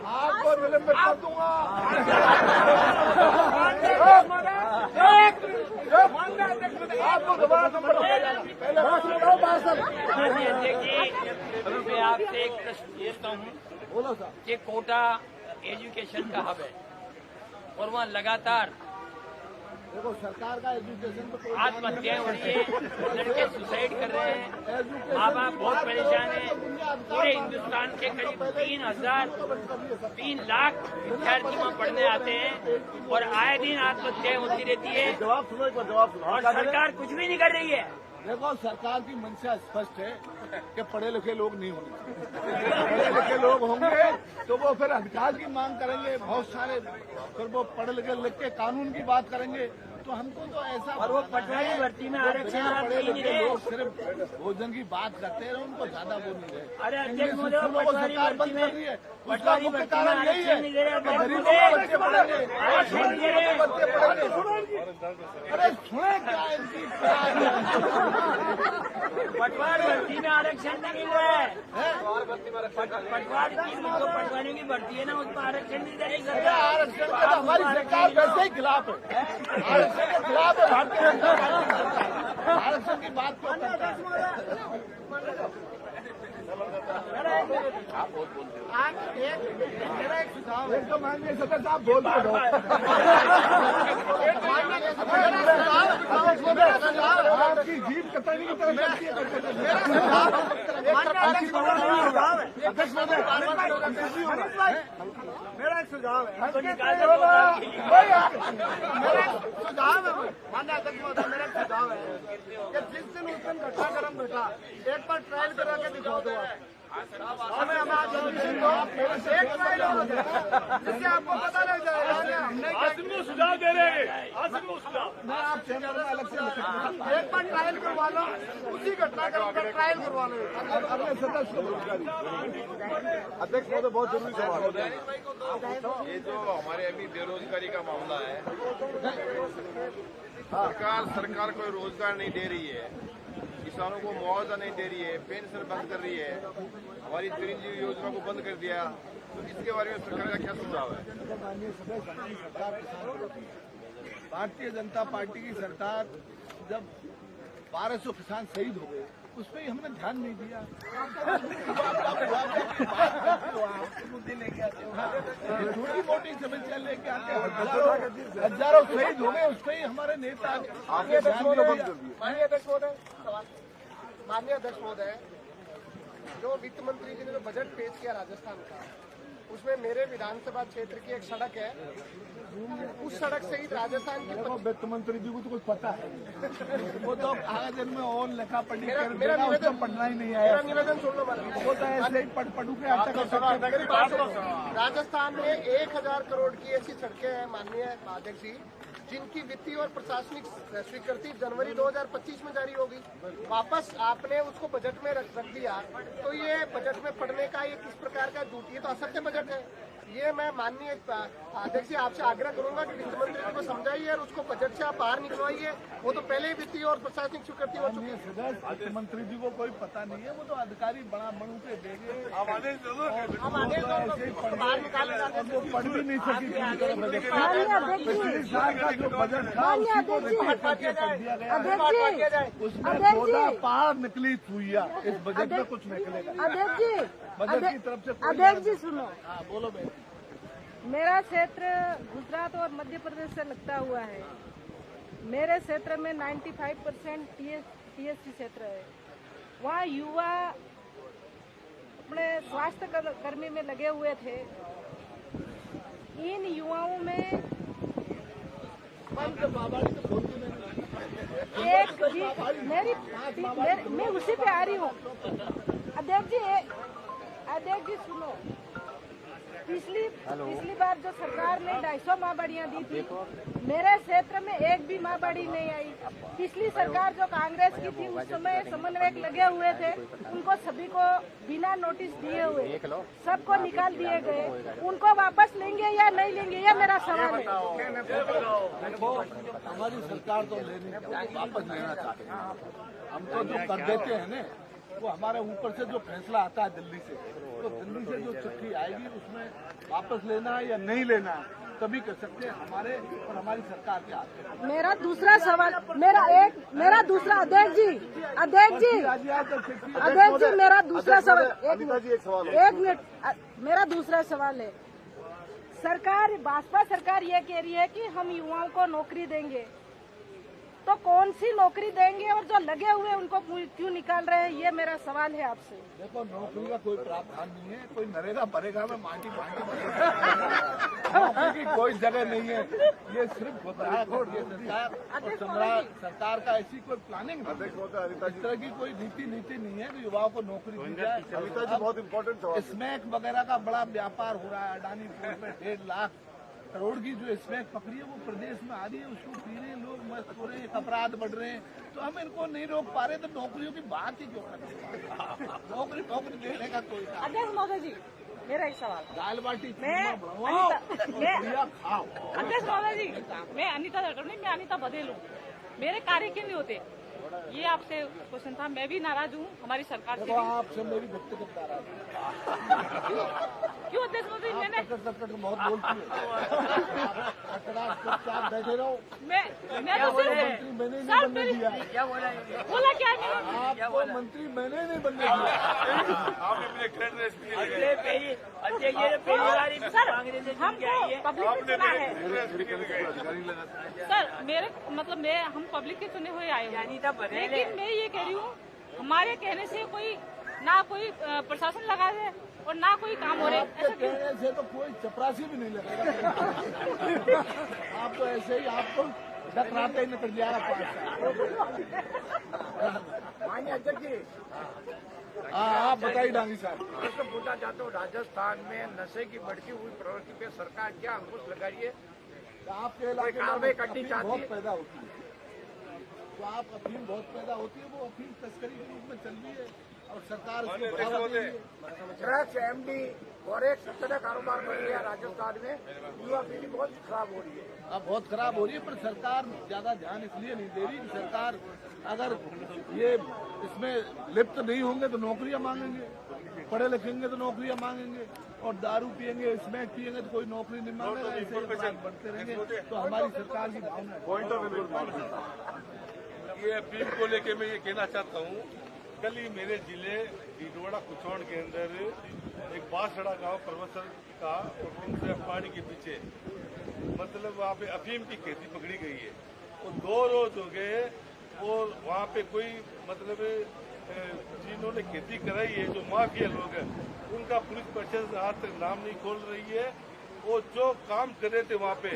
आपको निलंबित कर दूंगा। आपको दोबारा नंबर मैं आपसे एक प्रश्न पूछता हूँ। बोलो सर। कि कोटा एजुकेशन का हब है और वहाँ लगातार देखो, सरकार का एजुकेशन तो आत्महत्याएं हो रही है, लड़के सुसाइड कर रहे हैं, माँ बाप बहुत परेशान है। पूरे हिंदुस्तान के करीब 3 लाख विद्यार्थी वहाँ पढ़ने आते हैं और आए दिन आत्महत्याएं होती रहती है। जवाब सुनो, एक बार जवाब सुनो। और सरकार कुछ भी नहीं कर रही है। देखो, सरकार की मंशा स्पष्ट है कि पढ़े लिखे लोग नहीं होंगे। पढ़े लिखे लोग होंगे तो वो फिर अधिकार की मांग करेंगे, बहुत सारे, फिर वो पढ़े लिखे लिख के कानून की बात करेंगे। तो हमको तो ऐसा और वो पटवारी भर्ती में आरक्षण आप दे नहीं रहे। लोग सिर्फ भोजन की बात करते हैं, उनको ज्यादा वो नहीं रहे। अरे अध्यक्ष महोदय, पटवारी भर्ती में उसका पटवारी मुख्य भर्ती में कारण यही है आरक्षण नहीं दे रहे। गरीबों के बच्चे पढ़ेंगे, बच्चे पढ़ेंगे। अरे सुने क्या इनकी पटवार भर्ती में आरक्षण नहीं हुआ है। पटवार की जो पटवारियों की भर्ती है ना, उसमें आरक्षण नहीं दे रही सरकार। आरक्षण के तो हमारी सरकार वैसे ही खिलाफ है, आरक्षण के खिलाफ है भारतीय जनता पार्टी। आरक्षण की बात क्यों करते हैं? मेरा एक सुझाव है। तो माननीय सदस्य साहब बोल दो। आपकी जीप कतरनी की तरफ चलती है। मेरा एक सुझाव है। मान्य अध्यक्ष महोदय, मेरा एक सुझाव है कि जिस दिन उस दिन घटनाक्रम घटा, एक बार ट्रायल करा के दिखा दो आप। हमें हमारा एक ट्रायल हो जाए, जिससे आपको पता लग जाएगा। सुझाव दे रहे हैं, मैं आप चैनल में अलग से एक बार ट्रायल करवा लो, उसी घटनाक्रम का ट्रायल करवा लो। अगले सदस्य अध्यक्ष महोदय, बहुत जरूरी सवाल है। ये जो हमारे अभी बेरोजगारी का मामला है, सरकार कोई रोजगार नहीं दे रही है, किसानों को मुआवजा नहीं दे रही है, पेंशन बंद कर रही है, हमारी चिरंजीवी योजना को बंद कर दिया। तो इसके बारे में सरकार का क्या सुझाव है? माननीय सदस्य, हमारी सरकार किसान विरोधी है। भारतीय जनता पार्टी की सरकार जब 1200 किसान शहीद हो गए, उस पर हमने ध्यान नहीं दिया। मुद्दे लेके आते हो, छोटी मोटी समस्या लेके आते हैं। हजारों शहीद हो गए, उस पर ही हमारे नेता माननीय अध्यक्ष महोदय, जो वित्त मंत्री जी ने जो बजट पेश किया राजस्थान का, उसमें मेरे विधानसभा क्षेत्र की एक सड़क है, उस सड़क से ही राजस्थान की वित्त मंत्री जी को तो कुछ पता है, वो तो कागज में और लिखा पढ़ी मेरा उसको पढ़ना ही नहीं आया। निवेदन सुन लो। वो तो ऐसे ही पढ़ू के राजस्थान में 1000 करोड़ की ऐसी सड़कें हैं माननीय अध्यक्ष जी, जिनकी वित्तीय और प्रशासनिक स्वीकृति जनवरी 2025 में जारी होगी। वापस आपने उसको बजट में रख दिया, तो ये बजट में पढ़ने का ये किस प्रकार का झूठी है, तो असत्य बजट है। ये मैं माननीय अध्यक्ष जी आपसे आग्रह करूंगा कि वित्त मंत्री जी को समझाइए और उसको बजट से आप बाहर निकलवाइए। वो तो पहले ही वित्तीय और प्रशासनिक स्वीकृति हो चुकी है। वित्त मंत्री जी को कोई पता नहीं है, वो तो अधिकारी बड़ा बनू के देंगे। हम आदेश बाहर निकाल वो पढ़ भी नहीं सकी। जो बजट था उसमें 14 पहाड़ निकली सुइया, इस बजट में कुछ निकलेगा। अध्यक्ष जी, बजट की तरफ से अध्यक्ष जी सुनो, बोलो बहन। मेरा क्षेत्र गुजरात और मध्य प्रदेश से लगता हुआ है। मेरे क्षेत्र में 95% TSC क्षेत्र है। वहाँ युवा अपने स्वास्थ्य कर्मी में लगे हुए थे। इन युवाओं में एक भी मैं उसी पे आ रही हूँ। अध्यक्ष जी सुनो, पिछली बार जो सरकार ने 250 माँ बाड़ियाँ दी थी, मेरे क्षेत्र में एक भी माँ बाड़ी नहीं आई। पिछली सरकार जो कांग्रेस की थी, उस समय समन्वयक लगे हुए थे, उनको सभी को बिना नोटिस दिए हुए सबको निकाल दिए गए। उनको वापस लेंगे या नहीं लेंगे, ये मेरा सवाल है। हमारी सरकार तो वापस लेना चाहते हैं। हम तो जो कर देते हैं ना, वो हमारे ऊपर से जो फैसला आता है दिल्ली से, तो दिल्ली से जो चिट्ठी आएगी उसमें वापस लेना है या नहीं लेना है तभी कर सकते हैं। हमारे और हमारी सरकार के हाथ में। मेरा दूसरा सवाल, मेरा दूसरा अध्यक्ष जी मेरा दूसरा सवाल, एक मिनट, मेरा दूसरा सवाल है। सरकार, भाजपा सरकार ये कह रही है कि हम युवाओं को नौकरी देंगे, तो कौन सी नौकरी देंगे और जो लगे हुए उनको क्यों निकाल रहे हैं, ये मेरा सवाल है आपसे। देखो, नौकरी का कोई प्रावधान नहीं है, कोई नरेगा भरेगा में माटी की कोई जगह नहीं है। ये सिर्फ सरकार का ऐसी कोई प्लानिंग नहीं है। इस तरह की कोई नीति नहीं है कि युवाओं को नौकरी दी जाए। बहुत इम्पोर्टेंट सवाल। स्मैक वगैरह का बड़ा व्यापार हो रहा है, अडानी पोर्ट में 1.5 लाख करोड़ की जो स्मैक पकड़ी है वो प्रदेश में आ रही है, उसको पी रहे हैं लोग, मस्त हो रहे हैं, अपराध बढ़ रहे हैं, तो हम इनको नहीं रोक पा रहे, तो नौकरियों की बात ही क्यों करते हैं? नौकरी देने का कोई अध्यक्ष महोदय जी, मेरा एक सवाल। दाल बाटी अध्यक्ष महोदय जी, मैं अनिता राठौर नहीं, मैं अनिता बघेल हूँ। मेरे कार्य क्यों नहीं होते, ये आपसे क्वेश्चन था। मैं भी नाराज हूँ हमारी सरकार से। आपसे मेरी व्यक्तिगत नाराज क्यों अध्यक्ष महोदय? मैंने बहुत बोलती है, बैठे रहो। मैं तो मंत्री मैंने नहीं बनने दिया। क्या बोला? बोला क्या नहीं? आपको मंत्री मैंने नहीं बनने दिया। आपने अपने क्रेडिट हमको पब्लिक ने चुना है सर, मेरे मतलब हम पब्लिक के चुने हुए आए हैं, लेकिन मैं ये कह रही हूँ हमारे कहने से कोई ना कोई प्रशासन लगा है और ना कोई काम हो रहा है। ऐसा कहने से तो कोई चपरासी भी नहीं लगेगा। आप तो ऐसे ही आपको डकराते ही निकल जा रहा 5 साल। माननीय अध्यक्ष जी, आप बताइए डांगी साहब। तो पूछना चाहता हूँ, राजस्थान में नशे की बढ़ती हुई प्रवृत्ति पे सरकार क्या अंकुश लगा रही है? आपके इलाके में कार्रवाई करनी चाहती बहुत है? पैदा होती है, तो आप अफीम बहुत पैदा होती है, वो अफीम तस्करी के रूप में चल रही है और सरकार उसको बढ़ावा दे रही है। ड्रग्स, एमडी और एक सत्तर कारोबार बढ़ गया राजस्थान में, युवा पीढ़ी बहुत खराब हो रही है। अब बहुत खराब हो रही है, पर सरकार ज्यादा ध्यान इसलिए नहीं दे रही कि सरकार अगर ये इसमें लिप्त नहीं होंगे तो नौकरियां मांगेंगे, पढ़े लिखेंगे तो नौकरियां मांगेंगे, और दारू पियेंगे, स्मैक पियेंगे तो कोई नौकरी नहीं मांगेगा। ऐसे बढ़ते रहेंगे तो हमारी सरकार की भावना ये अपील को लेके मैं ये कहना चाहता हूँ, कल ही मेरे जिले डीडोड़ा कुचौड़ के अंदर एक बांसड़ा गांव परवसर का और उनसे पानी के पीछे मतलब वहाँ पे अफीम की खेती पकड़ी गई है। वो 2 रोज हो गए और वहाँ पे कोई मतलब जिन्होंने खेती कराई है, जो माफिया लोग हैं, उनका पुलिस प्रशासन आज तक नाम नहीं खोल रही है। वो जो काम कर रहे थे वहाँ पे,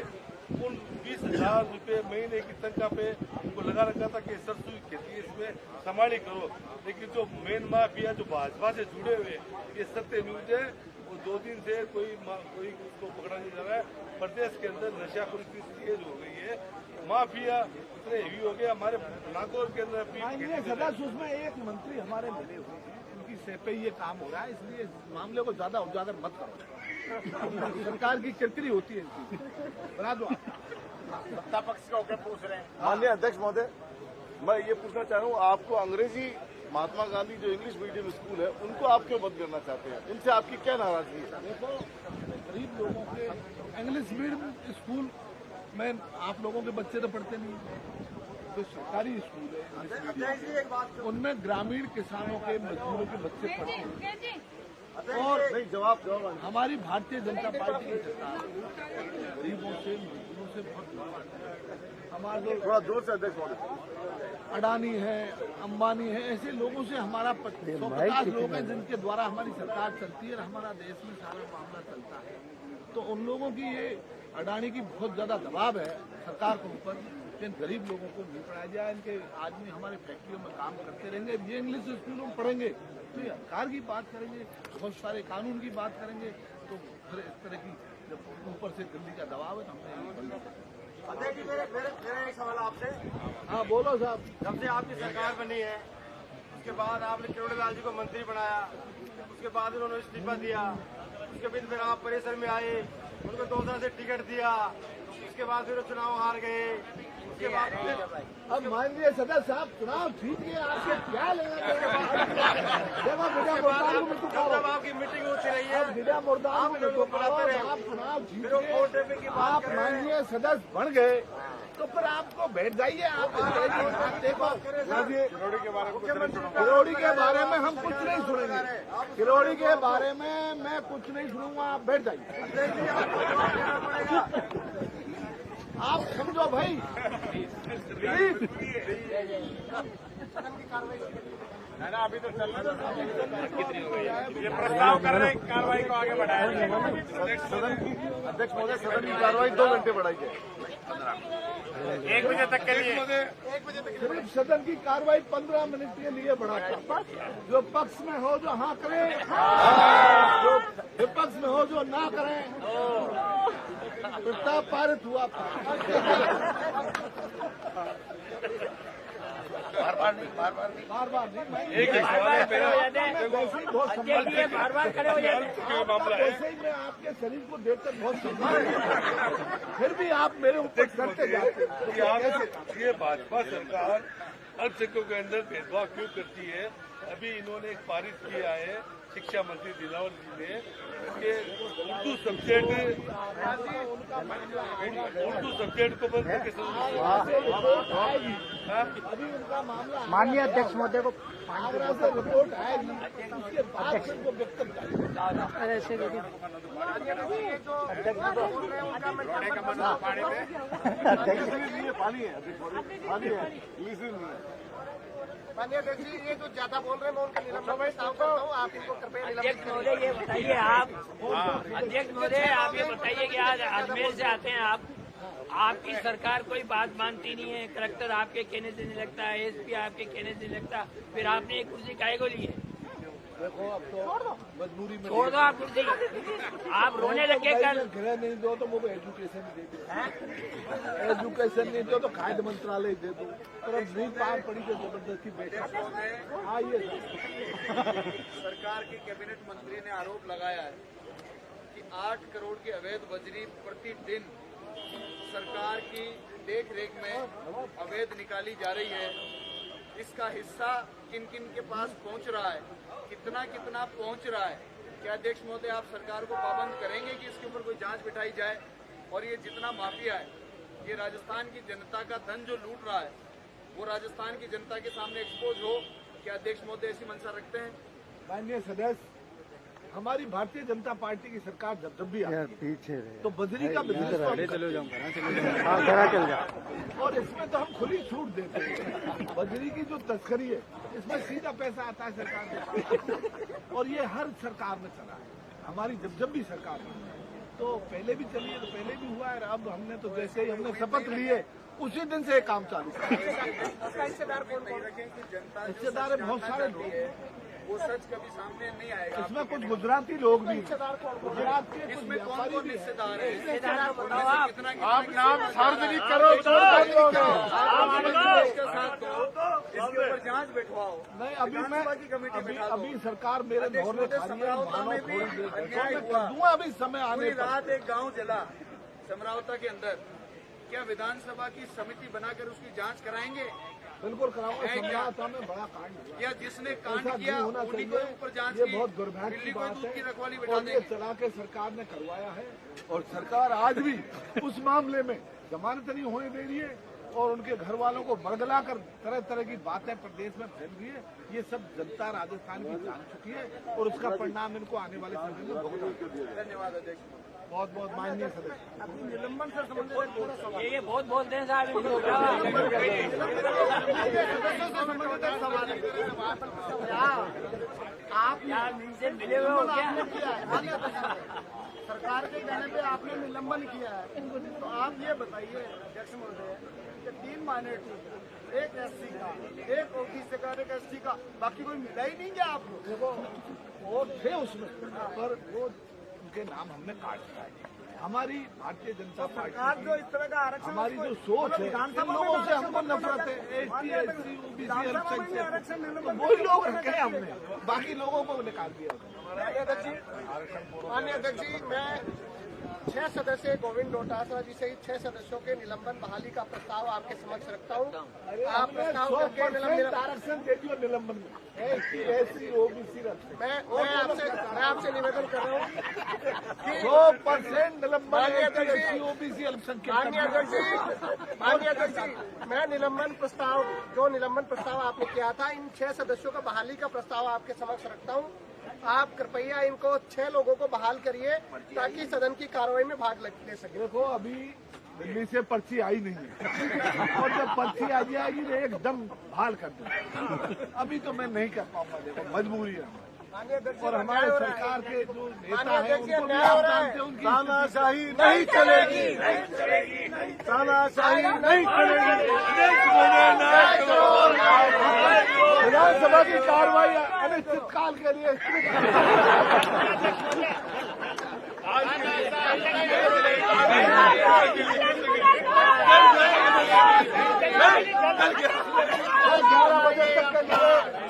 उन 20,000 रुपये महीने की तनख्वाह पे उनको लगा रखा था कि सरसों की खेती इसमें संभाली करो, लेकिन जो मेन माफिया जो भाजपा से जुड़े हुए, ये सत्य न्यूज है, वो 2 दिन से कोई उसको पकड़ा नहीं जा रहा है। प्रदेश के अंदर नशाखोरी की तेज हो गई है, माफिया इतने हेवी हो गए। हमारे नागौर के अंदर सदस्य उसमें एक मंत्री हमारे मिले हुए हैं, उनकी सह पे ये काम हो रहा है, इसलिए इस मामले को ज्यादा उजागर मत करो। सरकार की किरकिरी होती है इनकी, बना दो। सत्ता पक्ष का होकर पूछ रहे हैं। माननीय अध्यक्ष महोदय, मैं ये पूछना चाह रहा हूँ, आपको अंग्रेजी महात्मा गांधी जो इंग्लिश मीडियम स्कूल है, उनको आप क्यों बंद करना चाहते हैं? उनसे आपकी क्या नाराजगी है? देखो, गरीब लोगों के इंग्लिश मीडियम स्कूल में आप लोगों के बच्चे तो पढ़ते नहीं, तो सरकारी स्कूल है, उनमें ग्रामीण किसानों के मजदूरों के बच्चे पढ़ते हैं। और जवाब हमारी भारतीय जनता पार्टी की सरकार गरीबों से मजदूरों से बहुत हमारे थोड़ा जोर से अध्यक्ष महोदय। अडानी है, अंबानी है, ऐसे लोगों से हमारा 150 लोग हैं जिनके द्वारा हमारी सरकार चलती है और हमारा देश में सारा मामला चलता है। तो उन लोगों की ये अडानी की बहुत ज्यादा दबाव है सरकार के ऊपर, इन गरीब लोगों को नहीं पढ़ाया जाए। इनके आदमी हमारे फैक्ट्रियों में काम करते रहेंगे, ये इंग्लिश स्कूलों में पढ़ेंगे तो ये अधिकार की बात करेंगे, बहुत सारे कानून की बात करेंगे, तो फिर इस तरह की जब ऊपर से दिल्ली का दबाव है तो हमने अध्यक्ष जी, मेरा एक सवाल आपसे। हाँ बोलो साहब। जब से आपकी सरकार बनी है उसके बाद आपने किरोड़ी लाल जी को मंत्री बनाया, उसके बाद उन्होंने इस्तीफा दिया, उसके बाद फिर आप परिसर में आए, उनको 2 तरह से टिकट दिया, उसके बाद फिर चुनाव हार गए, उसके बाद अब माननीय सदस्य साहब चुनाव जीत गए, आपसे क्या लेना? जब आपकी मीटिंग होती रही है, आप चुनाव जीत गए, आप माननीय सदस्य बन गए, तो फिर आपको बैठ जाइए। आप देखो, किरोड़ी के बारे में हम कुछ नहीं सुनेंगे, किरोड़ी के बारे में मैं कुछ नहीं सुनूंगा, आप बैठ जाइए। आप समझो भाई, अभी तो चल रहा है, ये प्रस्ताव कर रहे हैं कार्रवाई को आगे बढ़ाया। अध्यक्ष महोदय, सदन की कार्रवाई 2 घंटे बढ़ाई जाए। 1 बजे तक के लिए सिर्फ सदन की कार्रवाई 15 मिनट के लिए बढ़ाता। जो पक्ष में हो जो हाँ करे, जो विपक्ष में हो जो ना करे। प्रस्ताव पारित हुआ। बार-बार नहीं। एक सवाल मेरा बार-बार खड़े हो जाते हैं। वैसे ही मैं आपके शरीर को देखकर बहुत फिर भी आप मेरे ऊपर करते जाते हैं। ये भाजपा सरकार अल्पसंख्यकों के अंदर भेदभाव क्यों करती है? अभी इन्होंने एक पारित किया है शिक्षा मंत्री दिलावर जी ने कि उर्दू सब्जेक्ट को बंद करके माननीय अध्यक्ष महोदय को रिपोर्ट आएगी उसके बाद वो व्यक्त माननीय अध्यक्ष जी, ये जो ज्यादा बोल रहे हैं मैं उनका निलंबन प्रस्ताव करता हूँ। आप इनको कृपया अध्यक्ष महोदय ये बताइए आप अध्यक्ष महोदय आप ये बताइए कि आज अजमेर से आते हैं आप, आपकी सरकार कोई बात मानती नहीं है, कलेक्टर आपके कहने से नहीं लगता, एसपी आपके कहने से नहीं लगता, फिर आपने एक कुर्सी काहे को ली है? देखो अब तो मजबूरी में छोड़ दो आप कुर्सी, आप रोने लगे कल। गृह नहीं दो तो मुझे एजुकेशन दे दो, एजुकेशन नहीं दो तो खाद्य मंत्रालय दे दो, पर अब नहीं पार पड़ी तो जबरदस्ती बैठा। आइए सरकार के कैबिनेट मंत्री ने आरोप लगाया है कि 8 करोड़ की अवैध बजरी प्रतिदिन सरकार की देखरेख में अवैध निकाली जा रही है। इसका हिस्सा किन किन के पास पहुंच रहा है, कितना कितना पहुंच रहा है? क्या अध्यक्ष महोदय आप सरकार को पाबंद करेंगे कि इसके ऊपर कोई जांच बिठाई जाए और ये जितना माफिया है, ये राजस्थान की जनता का धन जो लूट रहा है, वो राजस्थान की जनता के सामने एक्सपोज हो? क्या अध्यक्ष महोदय ऐसी मंशा रखते हैं? माननीय सदस्य, हमारी भारतीय जनता पार्टी की सरकार जब भी आती है पीछे तो बजरी का बिजनेस और इसमें तो हम खुली छूट देते हैं। बजरी की जो तस्करी है इसमें सीधा पैसा आता है सरकार में, और ये हर सरकार में चला है। हमारी जब भी सरकार तो पहले भी चली है, तो पहले भी हुआ है। अब हमने तो जैसे ही हमने शपथ लिए उसी दिन से काम चालू किया। हिस्सेदार बहुत सारे लोग, वो सच कभी सामने नहीं आएगा। इसमें कुछ गुजराती लोग भी, गुजरात के कुछ इसमें कौन हिस्सेदार है? आप नाम सार्वजनिक करो, इसके साथ दो, इसके ऊपर जांच बैठवाओ। नहीं अभी सरकार मेरे दौरे दूंगा अभी समय आने। पूरी रात एक गांव जला समरावता के अंदर, क्या विधानसभा की समिति बनाकर उसकी जांच कराएंगे? बिल्कुल कराऊंगा। समरावता में बड़ा कांड या जिसने कांड किया उन्हीं को ऊपर जांच ये बहुत दुर्भाग्य की बात है और ये चला के सरकार ने करवाया है। और सरकार आज भी उस मामले में जमानत नहीं होने दे रही है और उनके घर वालों को बरगला कर तरह तरह की बातें प्रदेश में फैल रही है। ये सब जनता राजस्थान की जान चुकी है और उसका परिणाम इनको आने वाले समय में भुगतना। धन्यवाद अध्यक्ष। बहुत बहुत माननीय सदस्य। निलंबन से संबंधित ये बहुत बोलते हैं साहब। आप इनसे मिले हुए हो क्या? सरकार के कहने पे आपने निलंबन किया है, तो आप ये बताइए अध्यक्ष महोदय कि 3 माइनॉरिटी, एक एससी का, एक ओबीसी का, एक एसटी का, बाकी कोई मिला ही नहीं क्या आपको? देखो वो थे उसमें, पर वो उनके नाम हमने काट दिया। हमारी भारतीय जनता पार्टी जो इस तरह का आरक्षण, हमारी जो सोच है, इन लोगों से हमको नफरत है। एसटी, एससी, ओबीसी आरक्षण तो वही लोग रखे हैं हमने, बाकी लोगों को निकाल दिया। माननीय अध्यक्ष जी, मैं 6 सदस्य गोविंद डोटासरा जी सहित 6 सदस्यों के निलंबन बहाली का प्रस्ताव आपके समक्ष रखता हूँ। आप प्रस्ताव करके आरक्षण दे दियो निलंबन में। एससी, ओबीसी मैं आपसे निवेदन कर रहा हूँ 100% निलंबन ओबीसी अल्पसंख्यक। माननीय अध्यक्ष जी, मैं निलंबन प्रस्ताव, जो निलंबन प्रस्ताव आपने किया था, इन 6 सदस्यों का बहाली का प्रस्ताव आपके समक्ष रखता हूँ। आप कृपया इनको 6 लोगों को बहाल करिए ताकि सदन की कार्रवाई में भाग ले सके। देखो अभी दिल्ली से पर्ची आई नहीं है और जब पर्ची आ जाएगी तो एकदम बहाल कर दूँ। अभी तो मैं नहीं कर पाऊंगा, देखो मजबूरी है। और हमारे सरकार के जो नेता हैं उनको भी आप जानते हैं, उनकी तानाशाही नहीं चलेगी, तानाशाही नहीं चलेगी। विधानसभा की कार्रवाई अनिश्चितकाल के लिए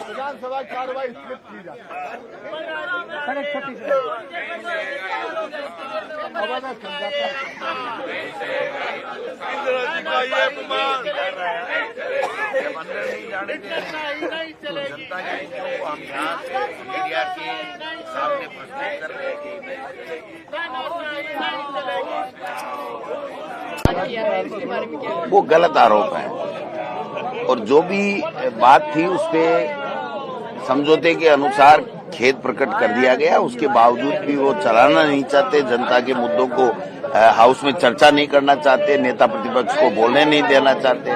विधानसभा की कार्रवाई स्थगित की जाए। जनता के जो हम यहाँ से मीडिया के सामने प्रस्तुत कर रहे हैं वो गलत आरोप है, और जो भी बात थी उस पे समझौते के अनुसार खेद प्रकट कर दिया गया। उसके बावजूद भी वो चलाना नहीं चाहते, जनता के मुद्दों को हाउस में चर्चा नहीं करना चाहते, नेता प्रतिपक्ष को बोलने नहीं देना चाहते।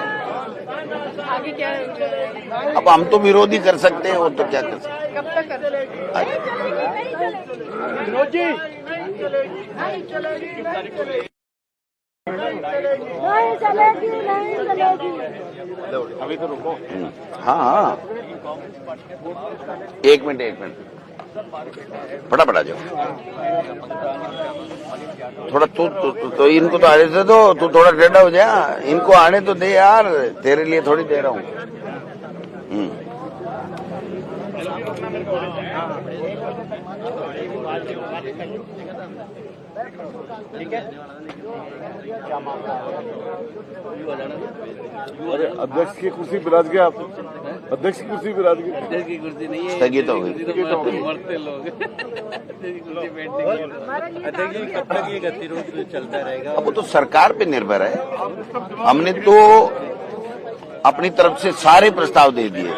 आगे क्या अब हम तो विरोधी कर सकते हैं, वो तो क्या कर सकते हैं। कब तक अभी तो रुको। हाँ, एक मिनट फटाफट आ जाओ। थोड़ा तो इनको तो आने से दो, तू थोड़ा टेढ़ा हो जा, इनको आने तो दे यार, तेरे लिए थोड़ी दे रहा हूँ। ठीक है, अरे अध्यक्ष की कुर्सी विराज गया, आप अध्यक्ष की कुर्सी विराज गई। अध्यक्ष की कुर्सी नहीं है, स्थगित हो गई। मरते लोग अध्यक्ष जी कब तक ये गतिरोध चलता रहेगा? अब वो तो सरकार पे निर्भर है। हमने तो अपनी तरफ से सारे प्रस्ताव दे दिए।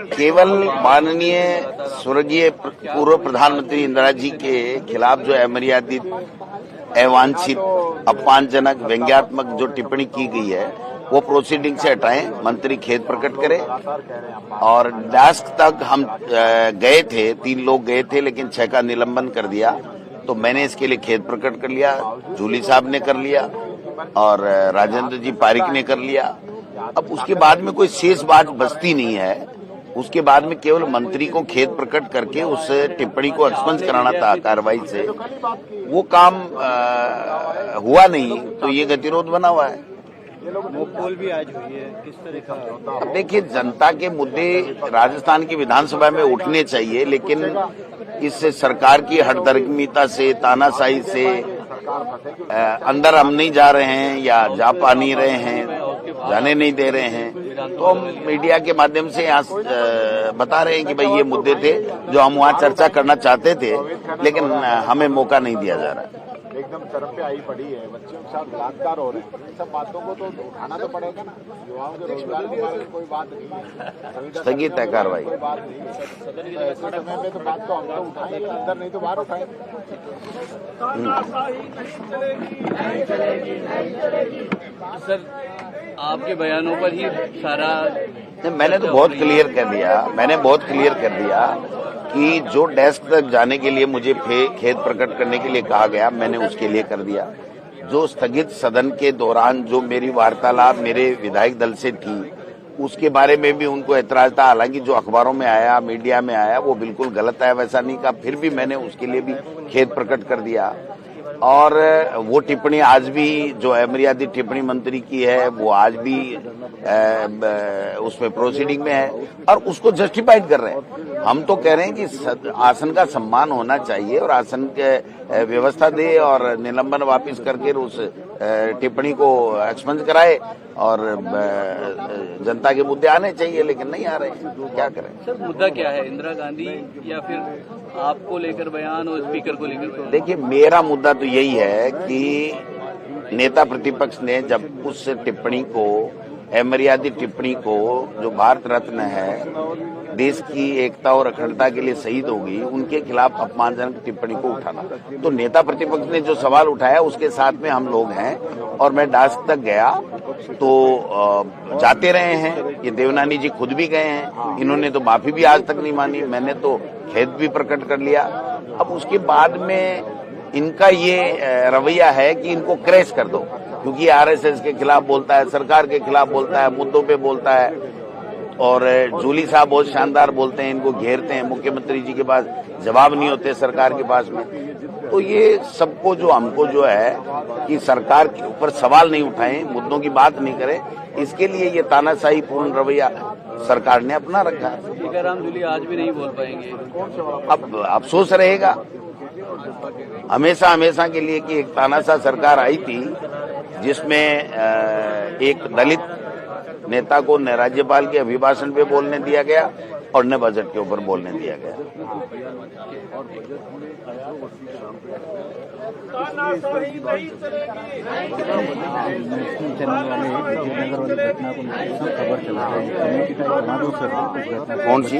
केवल माननीय स्वर्गीय पूर्व प्रधानमंत्री इंदिरा जी के खिलाफ जो अमर्यादित, अवांछित, अपमानजनक, व्यंग्यात्मक जो टिप्पणी की गई है वो प्रोसीडिंग से हटाएं, मंत्री खेद प्रकट करें। और डेस्क तक हम गए थे, 3 लोग गए थे, लेकिन 6 का निलंबन कर दिया। तो मैंने इसके लिए खेद प्रकट कर लिया, जूली साहब ने कर लिया और राजेंद्र जी पारिक ने कर लिया। अब उसके बाद में कोई शेष बात बचती नहीं है। उसके बाद में केवल मंत्री को खेद प्रकट करके उस टिप्पणी को एक्सपंज कराना था कार्रवाई से, वो काम हुआ नहीं, तो ये गतिरोध बना हुआ है। पोल भी आज हुई है, किस तरह का? देखिए, जनता के मुद्दे राजस्थान की विधानसभा में उठने चाहिए, लेकिन इस सरकार की हठधर्मिता से, तानाशाही से अंदर हम नहीं जा रहे हैं या जा पा नहीं रहे हैं, जाने नहीं दे रहे हैं। तो हम मीडिया के माध्यम से यहाँ बता रहे हैं कि भाई ये मुद्दे थे जो हम वहाँ चर्चा करना चाहते थे, लेकिन हमें मौका नहीं दिया जा रहा है। एकदम चरम पे आई पड़ी है, बच्चों के साथ बलात्कार हो रहे हैं, इन सब बातों को तो उठाना तो पड़ेगा ना। युवाओं के रोजगार के बारे में कोई बात नहीं है, स्थगित है कार्रवाई। कोई बात नहीं है। ऐसे समय में तो बात तो हम तो उठाएंगे, अंदर नहीं तो बाहर उठाएंगे। सर, आपके बयानों पर ही सारा मैंने तो बहुत क्लियर कर दिया कि जो डेस्क तक जाने के लिए मुझे खेद प्रकट करने के लिए कहा गया, मैंने उसके लिए कर दिया। जो स्थगित सदन के दौरान जो मेरी वार्तालाप मेरे विधायक दल से थी, उसके बारे में भी उनको ऐतराज था। हालांकि जो अखबारों में आया, मीडिया में आया, वो बिल्कुल गलत है, वैसा नहीं कहा। फिर भी मैंने उसके लिए भी खेद प्रकट कर दिया। और वो टिप्पणी आज भी जो अमर्यादित टिप्पणी मंत्री की है, वो आज भी उसमें प्रोसीडिंग में है और उसको जस्टिफाइड कर रहे हैं। हम तो कह रहे हैं कि आसन का सम्मान होना चाहिए और आसन के व्यवस्था दे और निलंबन वापस करके उस टिप्पणी को एक्सपंज कराए और जनता के मुद्दे आने चाहिए, लेकिन नहीं आ रहे हैं। क्या करें? सर, मुद्दा क्या है? इंदिरा गांधी या फिर आपको लेकर बयान और स्पीकर को लेकर? देखिए, मेरा मुद्दा तो यही है कि नेता प्रतिपक्ष ने जब उस टिप्पणी को अमर्यादित टिप्पणी को, जो भारत रत्न है, देश की एकता और अखंडता के लिए शहीद हो गई, उनके खिलाफ अपमानजनक टिप्पणी को उठाना। तो नेता प्रतिपक्ष ने जो सवाल उठाया उसके साथ में हम लोग हैं, और मैं डास्क तक गया तो जाते रहे हैं। ये देवनानी जी खुद भी गए हैं, इन्होंने तो माफी भी आज तक नहीं मानी, मैंने तो खेद भी प्रकट कर लिया। अब उसके बाद में इनका ये रवैया है कि इनको क्रैश कर दो, क्योंकि आरएसएस के खिलाफ बोलता है, सरकार के खिलाफ बोलता है, मुद्दों पे बोलता है, और जूली साहब बहुत शानदार बोलते हैं, इनको घेरते हैं, मुख्यमंत्री जी के पास जवाब नहीं होते सरकार के पास में। तो ये सबको जो हमको जो है कि सरकार के ऊपर सवाल नहीं उठाएं, मुद्दों की बात नहीं करें, इसके लिए ये तानाशाही पूर्ण रवैया सरकार ने अपना रखा है। टीकाराम जूली आज भी नहीं बोल पाएंगे, अब अफसोस रहेगा हमेशा हमेशा के लिए कि एक तानाशाह सरकार आई थी जिसमें एक दलित नेता को न राज्यपाल के अभिभाषण पे बोलने दिया गया और न बजट के ऊपर बोलने दिया गया। कौन सी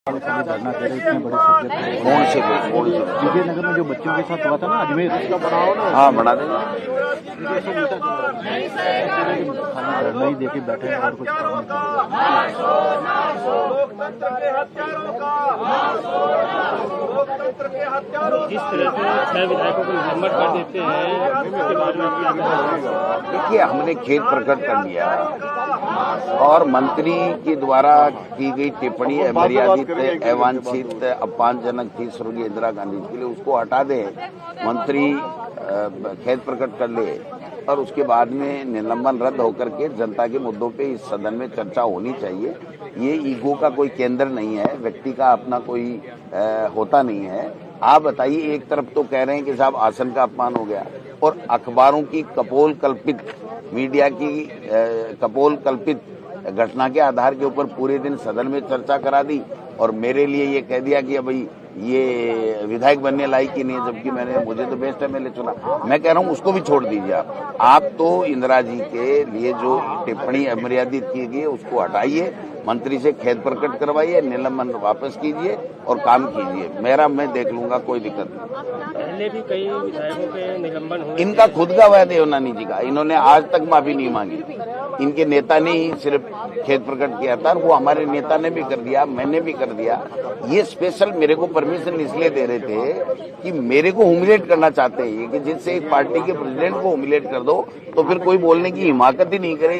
धरना दे रहे इतने बड़े सब्जेक्ट कौन से विजयनगर में जो बच्चों के साथ हुआ था ना अजमेर, हाँ बना देंगे। धरना ही देके बैठे हैं और कुछ जिस तरह से 6 विधायकों को निलंबित कर देते हैं उसके बाद में देखिए, हमने खेद प्रकट कर लिया और मंत्री के द्वारा की गई टिप्पणी अमर्यादित, अवांछित, अपमानजनक थी स्वर्गीय इंदिरा गांधी के लिए, उसको हटा दें, मंत्री खेद प्रकट कर ले और उसके बाद में निलंबन रद्द होकर के जनता के मुद्दों पे इस सदन में चर्चा होनी चाहिए। ये ईगो का कोई केंद्र नहीं है, व्यक्ति का अपना कोई होता नहीं है। आप बताइए, एक तरफ तो कह रहे हैं कि साहब आसन का अपमान हो गया और अखबारों की कपोल कल्पित, मीडिया की कपोल कल्पित घटना के आधार के ऊपर पूरे दिन सदन में चर्चा करा दी और मेरे लिए ये कह दिया कि भाई ये विधायक बनने लायक ही नहीं है, जबकि मुझे तो बेस्ट एमएलए चुना। मैं कह रहा हूँ उसको भी छोड़ दीजिए आप तो इंदिरा जी के लिए जो टिप्पणी अमर्यादित की गई उसको हटाइए, मंत्री से खेद प्रकट करवाइए, निलंबन वापस कीजिए और काम कीजिए। मैं देख लूंगा, कोई दिक्कत नहीं। पहले भी कई विधायकों के निलंबन हुए, इनका खुद का वह देवनानी जी का, इन्होंने आज तक माफी नहीं मांगी। इनके नेता ने ही सिर्फ खेद प्रकट किया था, वो हमारे नेता ने भी कर दिया, मैंने भी कर दिया। ये स्पेशल मेरे को परमिशन इसलिए दे रहे थे कि मेरे को ह्यूमिलेट करना चाहते हैं कि जिससे एक पार्टी के प्रेसिडेंट को ह्यूमिलेट कर दो तो फिर कोई बोलने की हिमाकत ही नहीं करे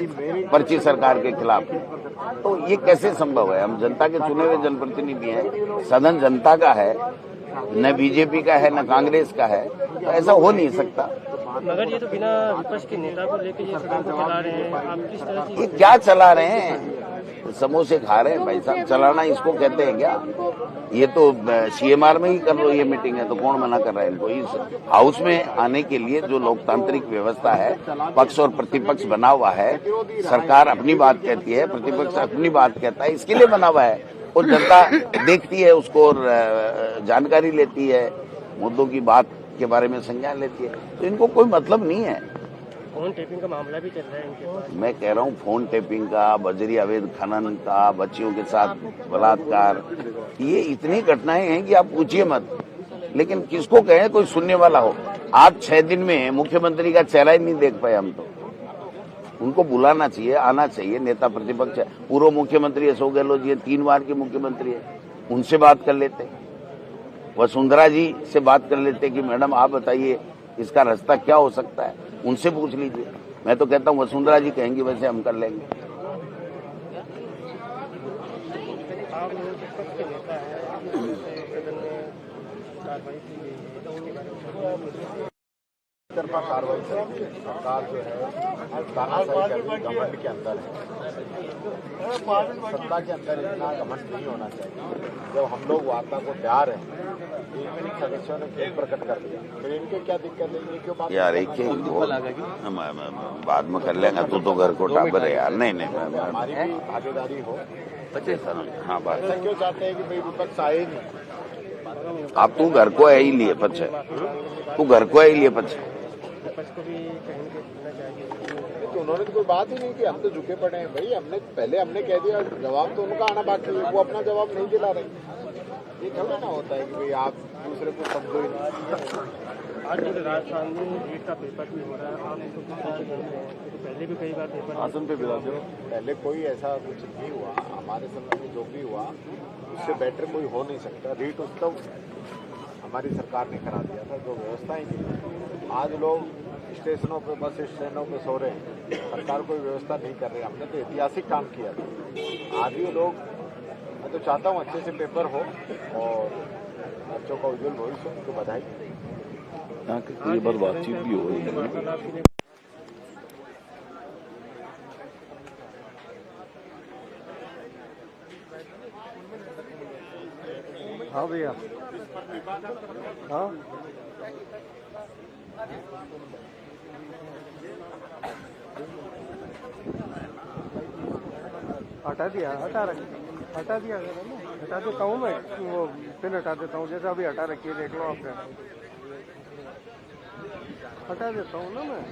पर्ची सरकार के खिलाफ। तो ये कैसे संभव है? हम जनता के चुने हुए जनप्रतिनिधि हैं, सदन जनता का है, न बीजेपी का है न कांग्रेस का है, तो ऐसा हो नहीं सकता। मगर ये तो बिना विपक्ष के नेता को लेकर ये सदन को चला रहे हैं, आप किस तरह से? ये क्या चला रहे हैं? समोसे खा रहे हैं भाई साहब, चलाना इसको कहते हैं क्या? ये तो सीएमआर में ही कर लो, ये मीटिंग है तो कौन मना कर रहा है इनको? इस हाउस में आने के लिए जो लोकतांत्रिक व्यवस्था है, पक्ष और प्रतिपक्ष बना हुआ है, सरकार अपनी बात कहती है, प्रतिपक्ष अपनी बात कहता है, इसके लिए बना हुआ है और जनता देखती है उसको और जानकारी लेती है, मुद्दों की बात के बारे में संज्ञान लेती है। तो इनको कोई मतलब नहीं है। फोन टेपिंग का मामला भी चल रहा है इनके पास। मैं कह रहा हूँ फोन टेपिंग का, बजरी अवैध खनन का, बच्चियों के साथ बलात्कार, ये इतनी घटनाएं हैं कि आप पूछिए मत। लेकिन किसको कहें कोई सुनने वाला हो? आज 6 दिन में मुख्यमंत्री का चेहरा ही नहीं देख पाए हम तो। उनको बुलाना चाहिए, आना चाहिए, नेता प्रतिपक्ष है। पूर्व मुख्यमंत्री अशोक गहलोत जी 3 बार के मुख्यमंत्री है, उनसे बात कर लेते, वसुंधरा जी से बात कर लेते कि मैडम आप बताइए इसका रास्ता क्या हो सकता है, उनसे पूछ लीजिए। मैं तो कहता हूँ वसुंधरा जी कहेंगी वैसे हम कर लेंगे। तरफा कार्रवाई करेगी। सरकार जो है तानाशाही कर रही, घमंड के अंदर है। सत्ता के अंदर इतना घमंड नहीं होना चाहिए। जब हम लोग वार्ता को तैयार हैं, इन सदस्यों ने खेद प्रकट कर दिया, फिर इनके क्या दिक्कत है? क्यों बात यार एक बाद में कर लेंगे, तू तो घर को टाबर है यार। नहीं हमारी भी भागीदारी हो। हाँ बात ऐसा क्यों चाहते हैं कि भाई विपक्ष आए ही नहीं? अब तू घर को है ही लिए पछ, तू घर को है ही लिए पछ। विपक्ष को भी कहेंगे सुनना चाहिए। तो उन्होंने तो कोई बात ही नहीं की, हम तो झुके पड़े हैं भाई। हमने कह दिया, जवाब तो उनका आना बाकी है, वो अपना जवाब नहीं दिला रहे। ये थोड़ा ना होता है कि भाई आप दूसरे को समझो ही नहीं। आज जो राजस्थान में नीट का पेपर भी हो रहा है, आप इसको किस तरह से देखते हैं? तो पहले भी कई बार पेपर आसन पे बिता दो। पहले कोई ऐसा कुछ नहीं हुआ, हमारे समय में जो भी हुआ उससे बेटर कोई हो नहीं सकता। रीट उत्सव हमारी सरकार ने करा दिया था, जो व्यवस्था ही नहीं। आज लोग स्टेशनों पे, बस स्टैंडों पे सो रहे हैं, सरकार कोई व्यवस्था नहीं कर रही। हमने तो ऐतिहासिक काम किया था। आज भी लोग, मैं तो चाहता हूँ अच्छे से पेपर हो और बच्चों का उज्जवल भविष्य, उनको बधाई। यहाँ की बार बातचीत भी हो रही है। हाँ भैया, हाँ हटा दिया, हटा दिया हटा देता हूँ मैं, वो पिन हटा देता हूँ। जैसे अभी हटा रखी है, देख लो आपने, हटा देता हूँ ना मैं।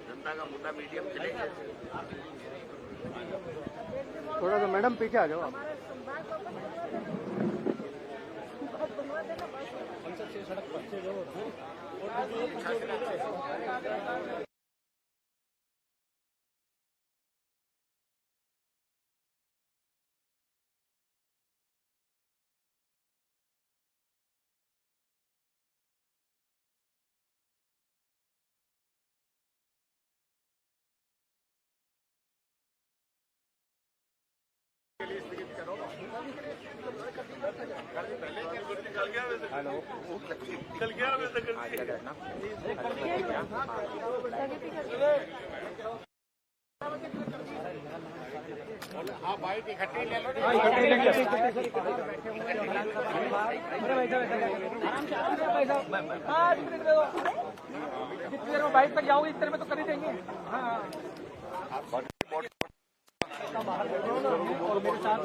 जनता का मुद्दा मीडियम चलेगा। थोड़ा सा मैडम पीछे आ जाओ आप। कल 11 बजे तक हाँ बाइक इकट्ठी ले लो। जितनी देर में बाइक तक जाओगे इतने में तो कर ही देंगे। मेरे साथ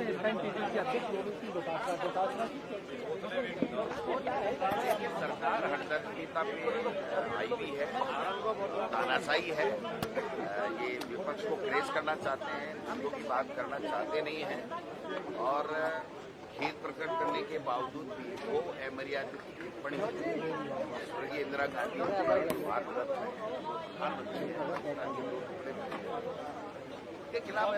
सरकार हठधर्मिता पे आई हुई है, तानाशाही है। ये विपक्ष को प्रेस करना चाहते हैं, मुद्दों की बात करना चाहते नहीं हैं और खेद प्रकट करने के बावजूद भी वो अमर्यादित टिप्पणी स्वर्गीय इंदिरा गांधी के खिलाफ